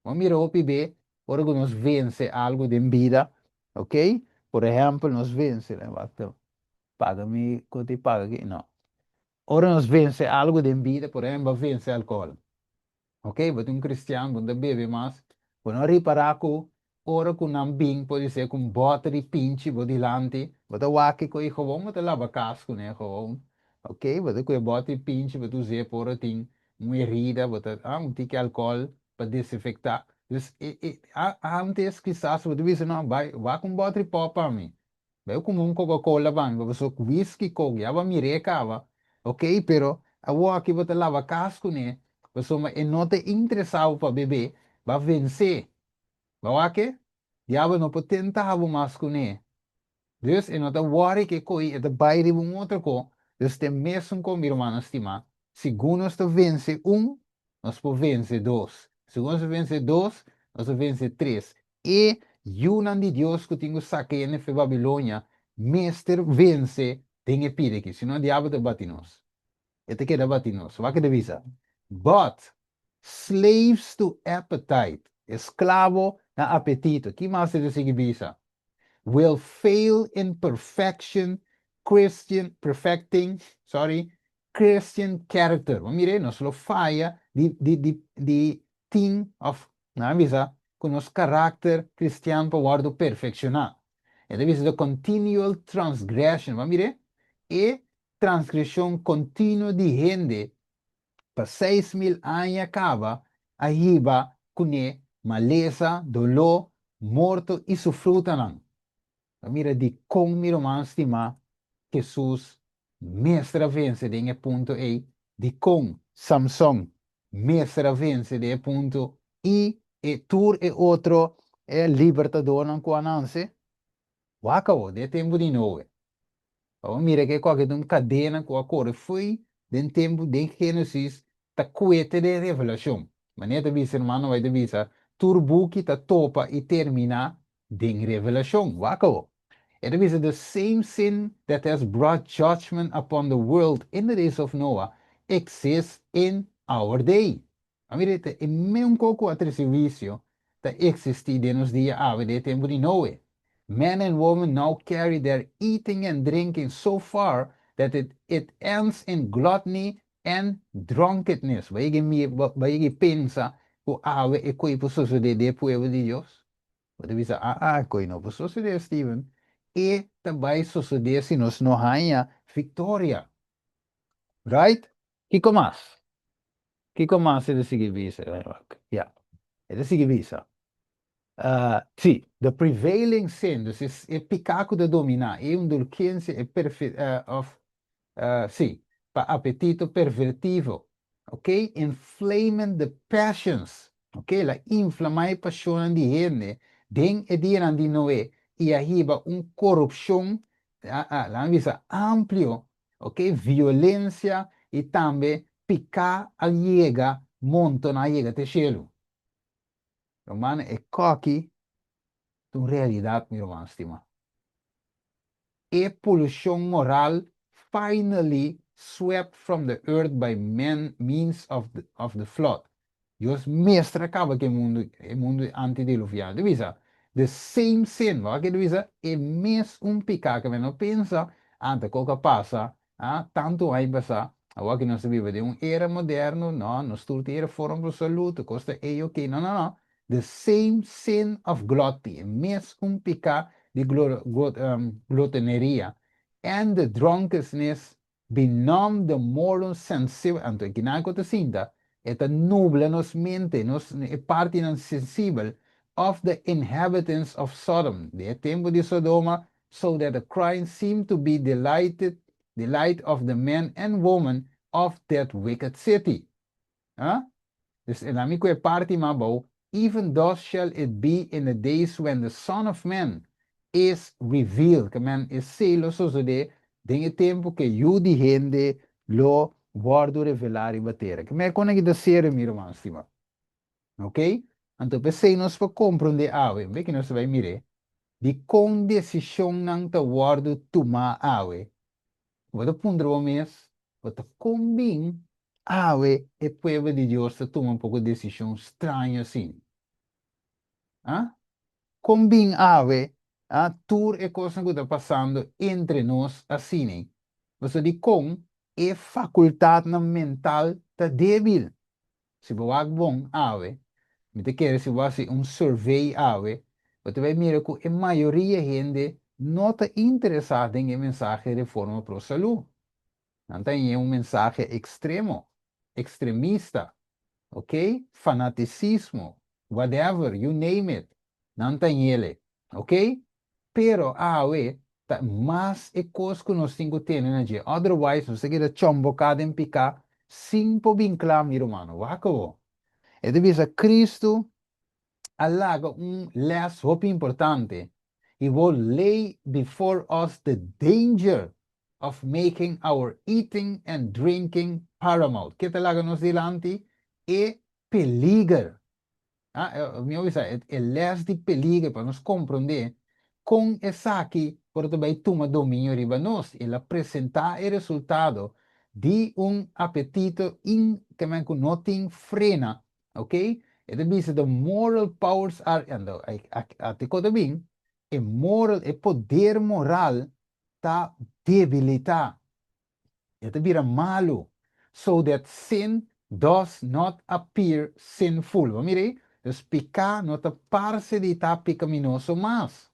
[SPEAKER 1] Vamos mirar o PB, ora que nos vence algo de vida, ok? Por exemplo, nos vence, paga-me, quanto te paga aqui? Não. Ora nos vence algo de vida, por exemplo, vence álcool. Ok? Você é um cristiano, você bebe mais. Quando reparar que ora com um bing, pode ser com bota de pinche, você dilante, você wake com isso, você lava casco, né? Ok? Você com bota de pinche, você usa por tem uma herida, você um tique álcool para desinfectar. Antes, quizás, você diz, não, vai com bota de pó para mim. Vai com um Coca-Cola, você whisky, coke, já vai me recava. Ok? Pero, a wake você lava casco, né? Pessoa é não te interessado para beber, vai vencer. Vai que? Diabo não pode tentar mais com ele. Dus e não te worry que coi é de baile um outro co. Dus tem mesmo com meu irmão estima. Segundo nós te vence nós podemos vencer dois. Segundo nós vence dois, nós vence três. E Yunan de Deus que tenho saque em Babilônia, mestre vence, tem epide que senão o diabo te bate nós. Ito que dapat nós. Vai que devisa. But slaves to appetite, esclavo na apetito, que mais é que bisa? Will fail in Christian character. Vamos ver, nós lo falha de thing of, na bisa, com nosso caráter cristiano para guardo perfeccionar. E deve ser the continual transgression. Vamos ver? E transgressão contínua de gente para 6.000 anos acaba, aí vai com maleza, dolor, morto e sofruta não. Mira de como miro mais estima Jesus mestra vence de ponto aí, de com Samson mestra vence de ponto e tur e outro é libertador não com ananse. Waka de tempo de novo. Vamos mira que qualquer cadena com a cor foi den tempo, den Génesis, ta cuete de revelação. Maneira de ser humano vai de visa, turbuki ta topa e termina den revelação. Wako. It is the same sin that has brought judgment upon the world in the days of Noah exists in our day. Amirete, e mesmo coco a serviço that existed in os dias de tempo de Noé. Men and women now carry their eating and drinking so far that it ends in gluttony and drunkenness. Vai que pensa que ave e coi posso de pueblo de Deus. Você pensa, coi não posso de Steven. E também suceder se nós não ganha vitória. Right? Kiko mais? Kiko mais é de seguir visa. Yeah. É de seguir visa. Sì, the prevailing sin, dus is il pecado de dominar, è indulgencia e sì, pa appetito pervertivo, ok? Inflaming the passions, ok? La inflamai passione di gente, den e diran di Noè, e arriba corrupción, la visa amplio, ok? Violencia e también picar al llega, monton a llega te cielo. Romano è cocky, tu realidad, mi romano stima. A pollution moral finally swept from the earth by means of the flood. Dios mestra acaba que o mundo antediluviano. Divisa, the same sin, va que divisa, é mes pecado que não pensa, ante coca passa, tanto aí passa, agora que nós vivemos de era moderno, não, nós tudo era foram para saúde, costa é ok, não. The same sin of gluttony, mes pecado de glutoneria, and the drunkenness benumb the moral sensible, anto que na cota cinta, eta nubla nos mente, nos parte insensible of the inhabitants of Sodom, de tempo de Sodoma, so that the crime seemed to be the light of the men and women of that wicked city. Dus en amico e parte ma bou, even thus shall it be in the days when the Son of Man is revealed, que man is celoso de tempo que judi gente lo guardo revelare batere. Que me conne que da sere mi romano stima. Ok? Anto pensei nos pa comprende awe, ve que nós vai mire, di con decisão nang ta guardo tuma awe. Vada pundro mes, vada combin awe e pueblo de Deus toma pouco de decisão estranha assim. Combin ave, tur e cosa che sta passando entre nós assim. Você di com é faculdade mental tá débil. Se você bom ave, me te quer se você survey ave, você vai mirar que a maioria gente não está interessada em mensagem de reforma para a saúde. Não tem mensagem extremo, extremista, ok? Fanaticismo, whatever, you name it. Não tem ele, ok? Pero awe, mas e coisa que nós temos que ter, né? Otherwise, você quer chombocado em picar, simpo vinclar, meu irmão, wako. E devisa Cristo alaga less hope importante. He will lay before us the danger of making our eating and drinking paramount. Que te laga nos dilante? E peligro. Mi avisa, é less de peligro para nos compreender com essa aqui, por também toma domínio riba nós. Ele apresentar o resultado de apetito que não tem frena, ok? It means the moral powers are, and até bem, o poder moral está debilitado. It vira malo, so that sin does not appear sinful. Mire, dus picar não está parce de estar pecaminoso mais.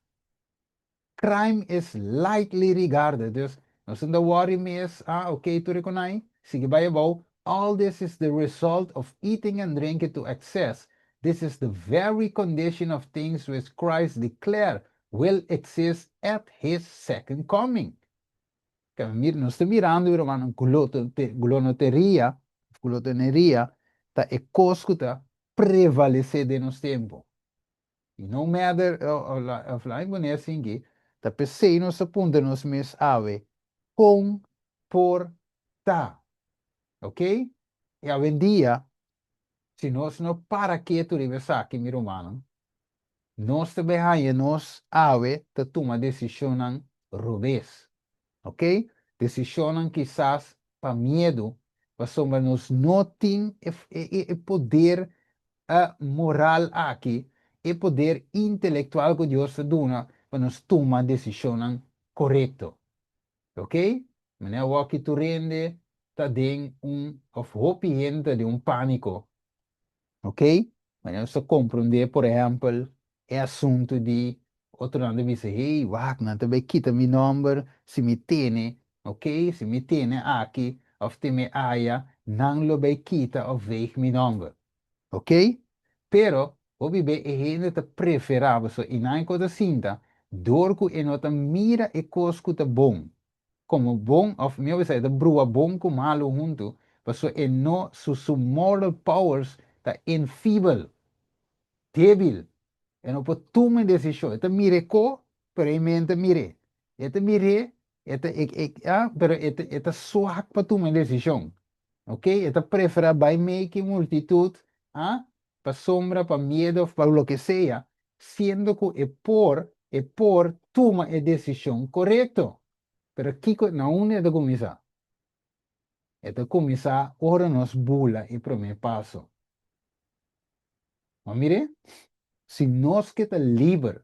[SPEAKER 1] Crime is lightly regarded. Dus, nós não worry mais, ok, tu reconhece? Sige vai about, all this is the result of eating and drinking to excess. This is the very condition of things which Christ declared will exist at his second coming. Nós estamos mirando, irmão, glotoneria, tá é coisa que prevalecer de nos tempo. E no matter, of lá em assim que, tá pensei nos aponta nos mes ave, comportar. ok? E hoje em dia, se nós não para quieto revisar aqui, meu irmão, nós também nós ave te toma decisão revés, ok? Decisão quizás para medo, para sombra nós não tem poder moral aqui, e poder intelectual que Deus te dá para nós tomar decisão correta, ok? Mas o que tu rende, tá den of hopiente de pânico, ok? Mas você compreende, por exemplo, é assunto de outro lado dice, hey, Wagner, também quita meu número, se me tem, ok? Se me tem aqui, of te me aya, não lo vai quita of veig meu número, ok? Pero, obibe e gente te preferava, so inai coisa cinta, dorco e nota mira e cosco te bom. Como bom, of meu vai de brua bom com malo junto, so e no su moral powers ta enfeeble, débil. E não pode tomar decisão. Então, mire co, pero em mente mire. Então, mire, pero suak para tomar decisão. Ok? Então, prefere by making multitud, para sombra, para medo, para lo que sea, sendo que é por toma a decisão correto. Pero aqui não é de começar. É de começar, ora nos bula e primeiro passo. Mas mire, se nós que está livre,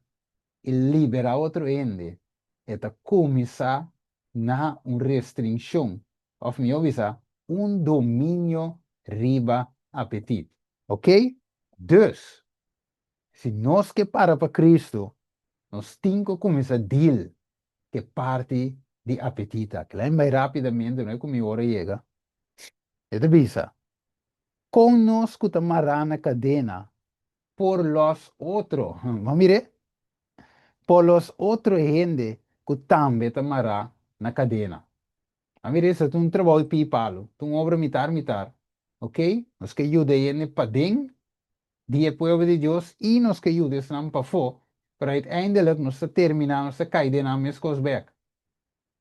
[SPEAKER 1] e liberar outro ende, é começar na restrição, of me avisa, domínio riba apetite. Ok? Dus, se nós que para Cristo, nós temos que começar a deal que parte de apetite. Que lá mais rapidamente, não é como a hora chega. É de visa. Conosco tamará na cadena por los outros. Mas mire, por los outros gente que também tamará na cadena. A mire, se tu trabalho pipalo, tu obra mitar, ok? Os que ajudem ele para dentro, die pueblo de Deus, e nos que ajudem não para fora, para uiteindelijk nós terminar, nós cair na mesma back.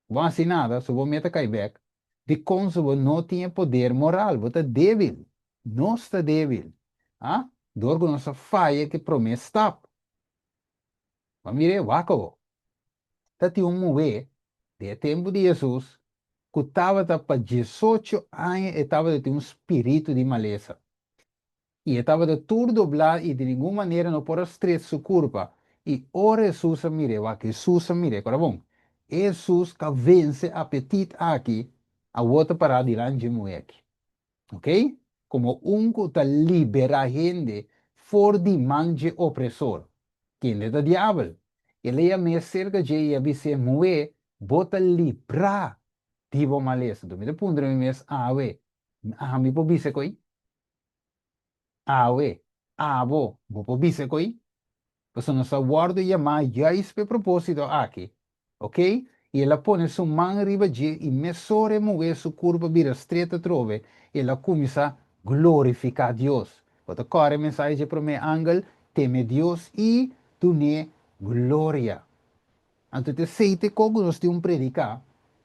[SPEAKER 1] Vão assim nada, se vou meter cair back, de como não tinha poder moral, você é débil, não está débil. Ah? Dorgo nossa falha que promete stop. Mas mire, waco. Tati mover de tempo de Jesus, que estava para 18 anos e estava de um espírito de maleza. E estava de tudo doblar e de nenhuma maneira não pode estreito sua curva. E ora Jesus mire, o que Jesus mire, agora bom. Jesus que vence apetite aqui, a outra para adiante de moleque. Ok? Como que está libera a gente for de manje opressor. Quem é o diabo? Ele é mais cerca de ele se mover, bota librar tipo maleza. Tu me dá punto de mes awe. Ah, me po bise koi? Awe. Abo, po bise koi? Pues nos aguardo llamar ya es pe propósito aquí. Ok? E ela põe sua mão arriba de e mesora mover sua curva vira estreita trove. E ela começa a glorificar Deus. Quando corre a mensagem para mim, Angel, teme Deus e tu ne glória. Então, te aceite como nós temos predicar,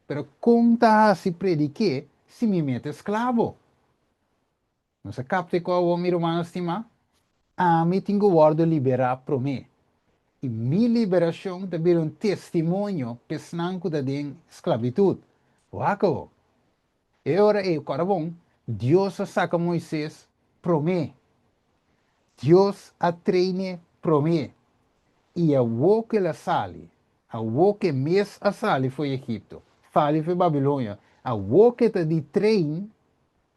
[SPEAKER 1] pero conta se predique se me mete escravo. Não se capta qual o meu irmão estima? A mim tenho guardo liberar para mim. E minha liberação também é testemunho pesnanco da esclavitud. Waco. E ora é o bom. Deus saca Moisés para mim. Deus a treine para mim. E a wo que ela sale. A wo que mês a sale foi Egipto. Fale foi Babilônia. A wo que te de trein.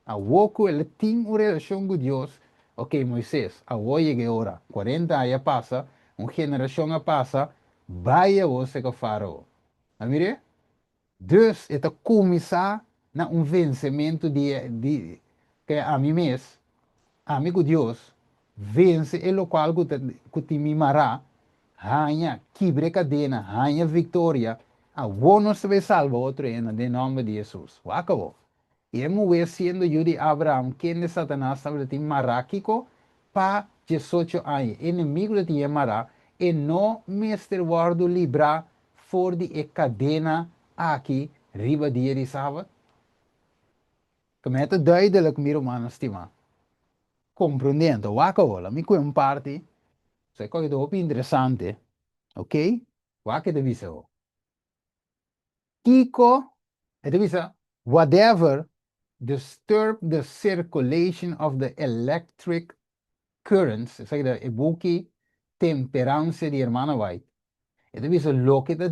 [SPEAKER 1] A wo que ela tem uma relação com Deus. Ok, Moisés, a wo cheguei ora. 40 anos passa. Uma geração passa. Vai você que fará. Amire? Dus, het começar na vencimento que a mim mesmo, amigo Deus, vence e lo qual que te mimará, ganha, quebre cadena, ganha vitória, a vos se vai salvar outro em nome de Jesus. Acabou. E é sendo eu de Abraão, quem de Satanás estava de maráquico, para 18 anos, inimigo de Mará, e não mestre guardo librar for de cadena aqui, riba de sábado. Como é duidelijk, meu irmão, estima. Compreendendo, waka mi een party. Sei coisa do interessante, ok? Waka de visa. Kiko, de visa, whatever disturb the circulation of the electric currents, zeg de ebuki temperanza di hermana white. E visa lo che da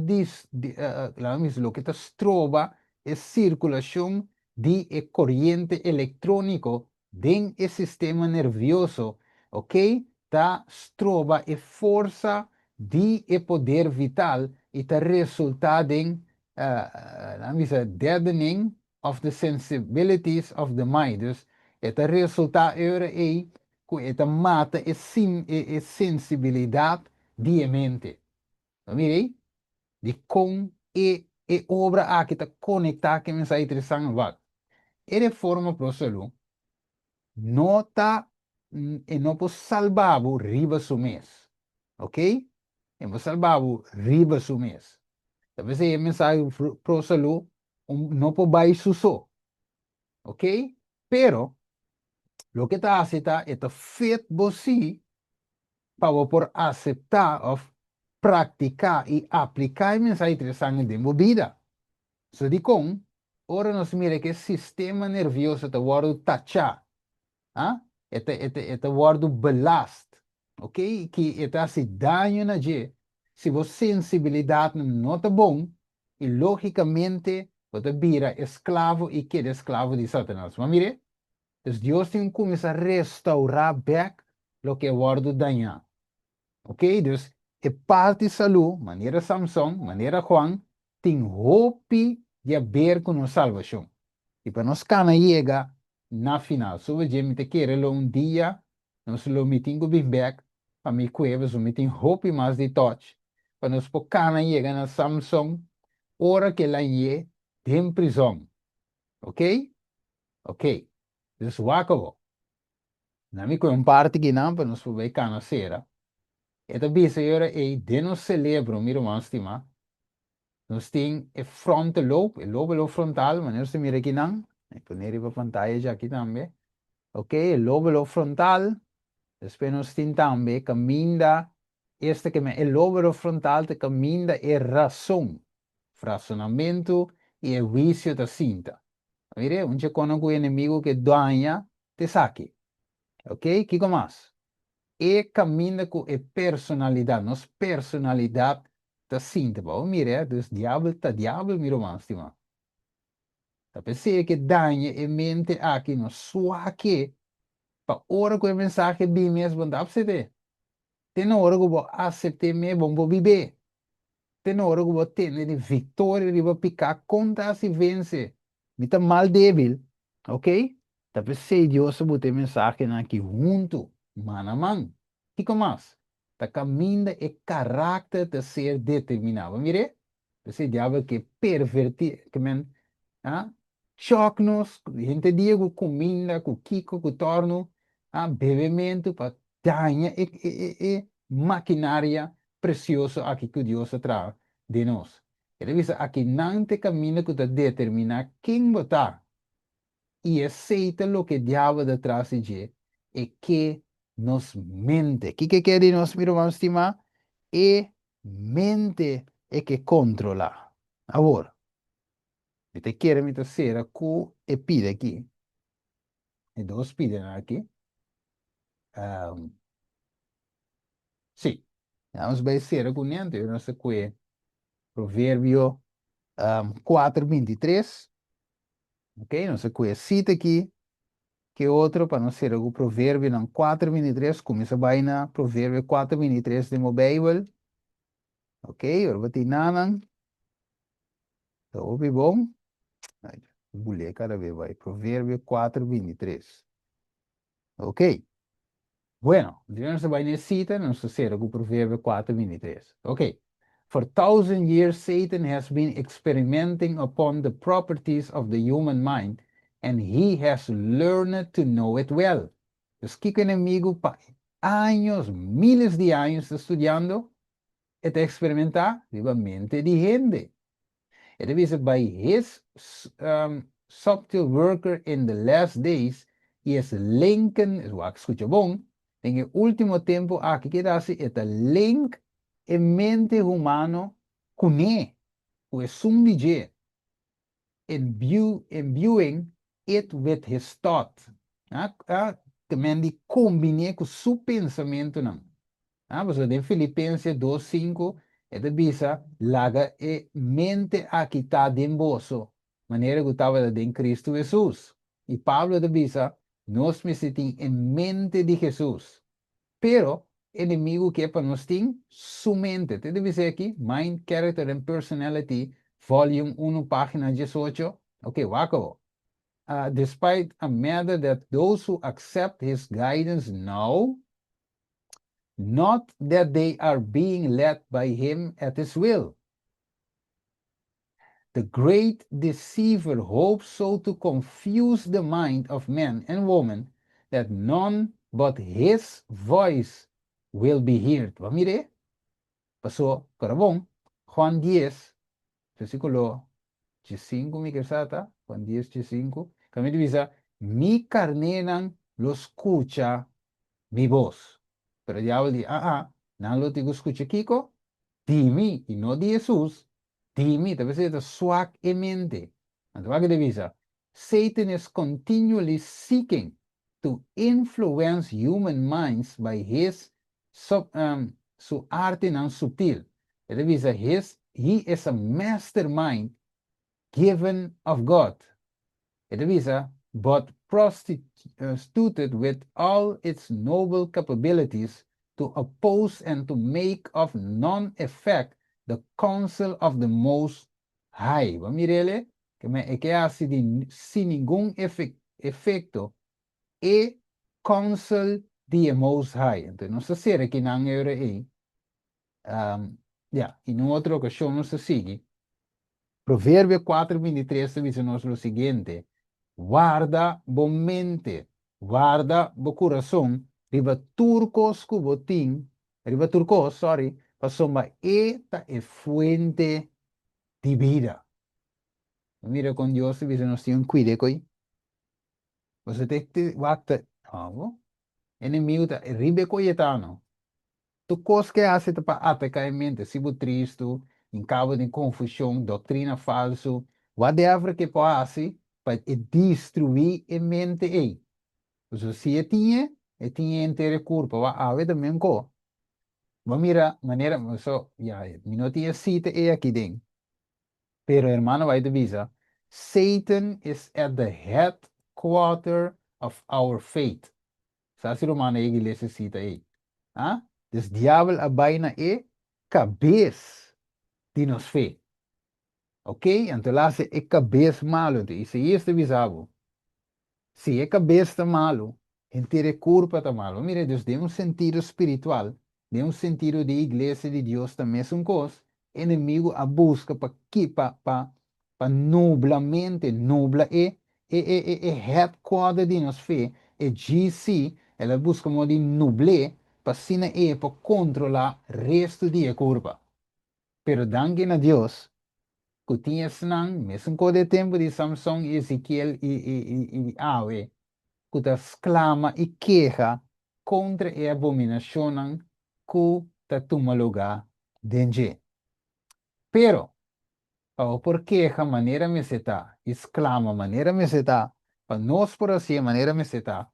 [SPEAKER 1] la lo che da stroba e circolazione di e corriente elettronico den e sistema nervioso, ok? Da stroba e forza di e poder vital e da resulta in deadening of the sensibilities of the mind. Dus het resulta e het mata e sensibilidad di mente. Mire, di con e obra a que está conectada que me sai interessante va. E de forma proselu, nota e não po salvavo riba su mês. Ok? E po salvavo riba su mês. Talvez é mensagem proselu não po bai suso. Ok? Pero, lo que está haciendo é feito você para por aceptar ou praticar e aplicar a mensagem interessante dentro da vida. So di con, ora nos mira que sistema nervioso está word tacha, ah? Eta word belast, ok? Que eta se daño na je, se você sensibilidade não está bom, e logicamente você vira escravo e queda escravo de Satanás. Mas mire, então Deus tem que começar a restaurar back lo que é word dañar. Ok? Dus é parte de saúde, maneira Samson, maneira Juan, tem hope de haver com a salvação. E para nós cana chega na final. Se você me quer dia, nós lo meeting bem back, para me cueva, so me tem hope mais de touch. Para nós por cana chega na Samson, hora que lá é em prisão. Ok? Ok. Dus wakabo. Na mi com parte que não, para nós por ver cana sera. Eta bisa yora e de nos celebro, miro man stima. Nos tem e fronte loop, e lobo frontal, mas nós mira aqui não. E poner para pantalla já aqui também. Ok, e lobo frontal. Depois nós tem também caminha, este que me, e lobo frontal te caminha e razão, razonamento e o juízo da cinta. Mire, um dia quando o inimigo que danha, te saque. Ok, que mais? E caminha com a personalidade, nossa personalidade está cinta. Mire, dus diabo está diabo, miro mais, estima. Tá pensando que danha e mente aqui no sua que, para hora que a mensagem bem mesmo, dá para você. Tem hora que eu aceitar me bom viver. Tem hora que eu ter vitória e vou picar contra se vence. Me tá mal débil, ok? Tá pensando Deus botar mensagem aqui junto, mano a mano. Que mais? Tá caminho e caráter de ser determinado. Mire, esse diabo que pervertir, que men, ah, choque-nos, gente digo comida, com kiko, com torno, bebimento para danhar e maquinária preciosa aqui que Deus traz de nós. Ele diz aqui não te caminho que te determina quem votar e aceita o que o diabo detrás de e que nos mente. Que quer de nós, meu irmão estimado? E mente é que controla. Agora, se te quer me terceira, cu e pide aqui. E dois pidem aqui. Sim. Vamos ver se era com niente. Eu não sei o que é. Provérbio 4:23. Ok? Não sei o que é. Cita aqui. Que outro, para não ser o provérbio não 4:23. Começa bem na provérbio 4:23 de meu Bíblia. Ok? Agora vou ter nanan. Então, ouve bom. Bulé cada vez vai. Provérbio 4:23. Ok. Bueno, Dios vai necessita, não se será o provérbio 4:23. Ok. For 1,000 years, Satan has been experimenting upon the properties of the human mind, and he has learned to know it well. Dus que o inimigo, anos, miles de anos estudando, e experimentar a mente de gente. E deve ser by his subtle worker in the last days, y es linken, es wat escucha bon, en el último tiempo, aquí queda así, esta link en mente humano, cune, o es un DJ, imbuing it with his thought. Que men die combine com seu pensamento não. Mas em Filipenses 2:5, ele diz, laga e mente aqui está em bolso, maneira que estava em Cristo Jesus. E Pablo diz, nós me sentimos em mente de Jesus. Pero, inimigo que para nós tem, sua mente. Te deve dizer aqui, Mind, Character and Personality, volume 1, página 18. Ok, wako. Despite a matter that those who accept his guidance know, not that they are being led by him at his will. The great deceiver hopes so to confuse the mind of men and women that none but his voice will be heard. Vamos mire? Pasó, carabón, Juan 10, versículo 5, mi quersata, Juan 10, 5, kami divisa, mi carnenan lo escucha mi voz. Pero el diablo dice, no lo te escucha Kiko, dimi, y no de Jesús, dimi, tal vez es swak en mente. Entonces, ¿qué divisa? Satan is continually seeking to influence human minds by his su arte non subtil. Ele diz, he is a mastermind given of God. Ele diz, but prostituted with all its noble capabilities to oppose and to make of non-effect the counsel of the Most High. Vamos mirele, que hace sin ningún efecto e counsel the Most High. Entonces, no se sabe que nan eure aí. En outra ocasião nos sigue. Provérbio 4:23 diz-nos o seguinte: guarda bo mente, guarda bo coração, riba turcos cubotim, riba turcos, sorry, pasoma esta é fuente de vida. Mira com Deus, diz-nos tem um cuide coi. Você tem que guarda, inimigo tá ribe coetano. Tu coisa que hace para atacar a mente, se você triste, em cabo de confusão, doutrina falso, whatever que pode fazer para destruir a mente aí. Então, se tinha inteira culpa, vai haver também co. Vamos mirar maneira, so, não tinha cita aí aqui dentro. Pero, hermano, vai te dizer, Satan is at the headquarter of our faith. Sabe, romano, a igreja cita aí. Dus diablo abaina e cabeça de nos fé. Ok? Então lá se é cabeça malo. E se este bisavo, se é cabeça malo, inteira corpo está malo. Mire, Deus tem um sentido espiritual, tem um sentido de igreja de Deus também são coisas. Inimigo a busca para nubla mente, nubla headquarter de nos fé, e GC, ela busca modo de nublar para para controlar o resto da curva. Pero danke a Deus, que tinha senang, mesmo com o tempo de Samson, Ezequiel e Awe, que ta exclama e queja contra a abominação que ta toma lugar dentro. Pero, por queja maneira me seta, exclama maneira me seta, para nós por assim maneira me seta,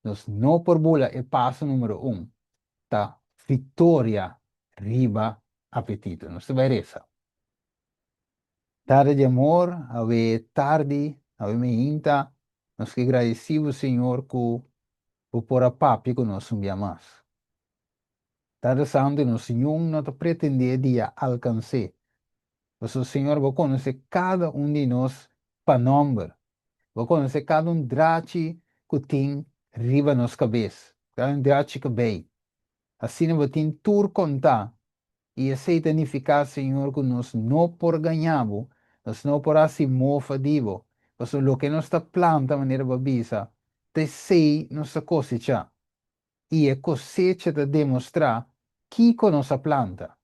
[SPEAKER 1] nós não por bula é passo número 1. Ta vitória riba apetito. Não se vai reza. Tarde de amor, ave tarde, ave me inta, nós que agradecemos, Senhor, que por a papi que nós um dia mais. Tarde santo, nós Senhor não te pretender dia alcançar. Mas o Senhor vai conhecer cada de nós para nome. Vai conhecer cada drache que tem riba nos cabeça. Cada drache que bem. Assim, não tem tur contar. E aceita significa, Senhor, que nós não por ganhamos, nós não por assim mofa divo, mas o que nós está planta maneira babisa, te sei nossa cosecha. E a cosecha te demonstrar que com nossa planta.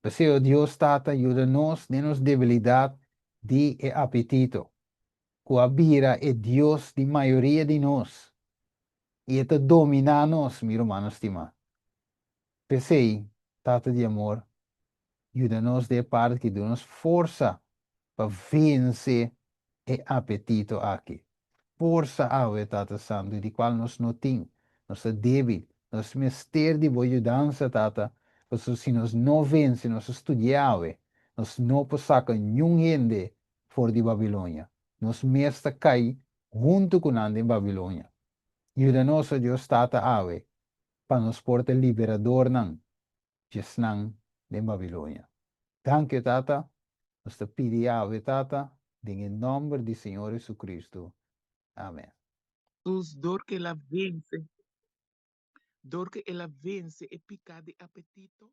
[SPEAKER 1] Porque o Deus Tata ajuda-nos de nos debilidade de apetito. Coabira é Deus de maioria de nós. E está dominar nós, meu irmão estimado. Pensei, Tata de amor, ajuda-nos de parte que dá-nos força para vencer o apetite aqui. Força ao Tata Santo, de qual nós não temos. Nós é débil. Nós mister de boa ajudança, Tata. Porque se nós não vence, nós estudiamos, nós não podemos sacar nenhum gente fora de Babilônia. Nós mestre cai junto com ande em Babilônia. Ajuda-nos, Deus, Tata, para nos portar liberador, não. Jesnang de Babilônia. Danke, Tata. Nós te pedimos, Tata, em nome do Senhor Jesus Cristo. Amém.
[SPEAKER 4] Os dor que ela vence e pica de apetito.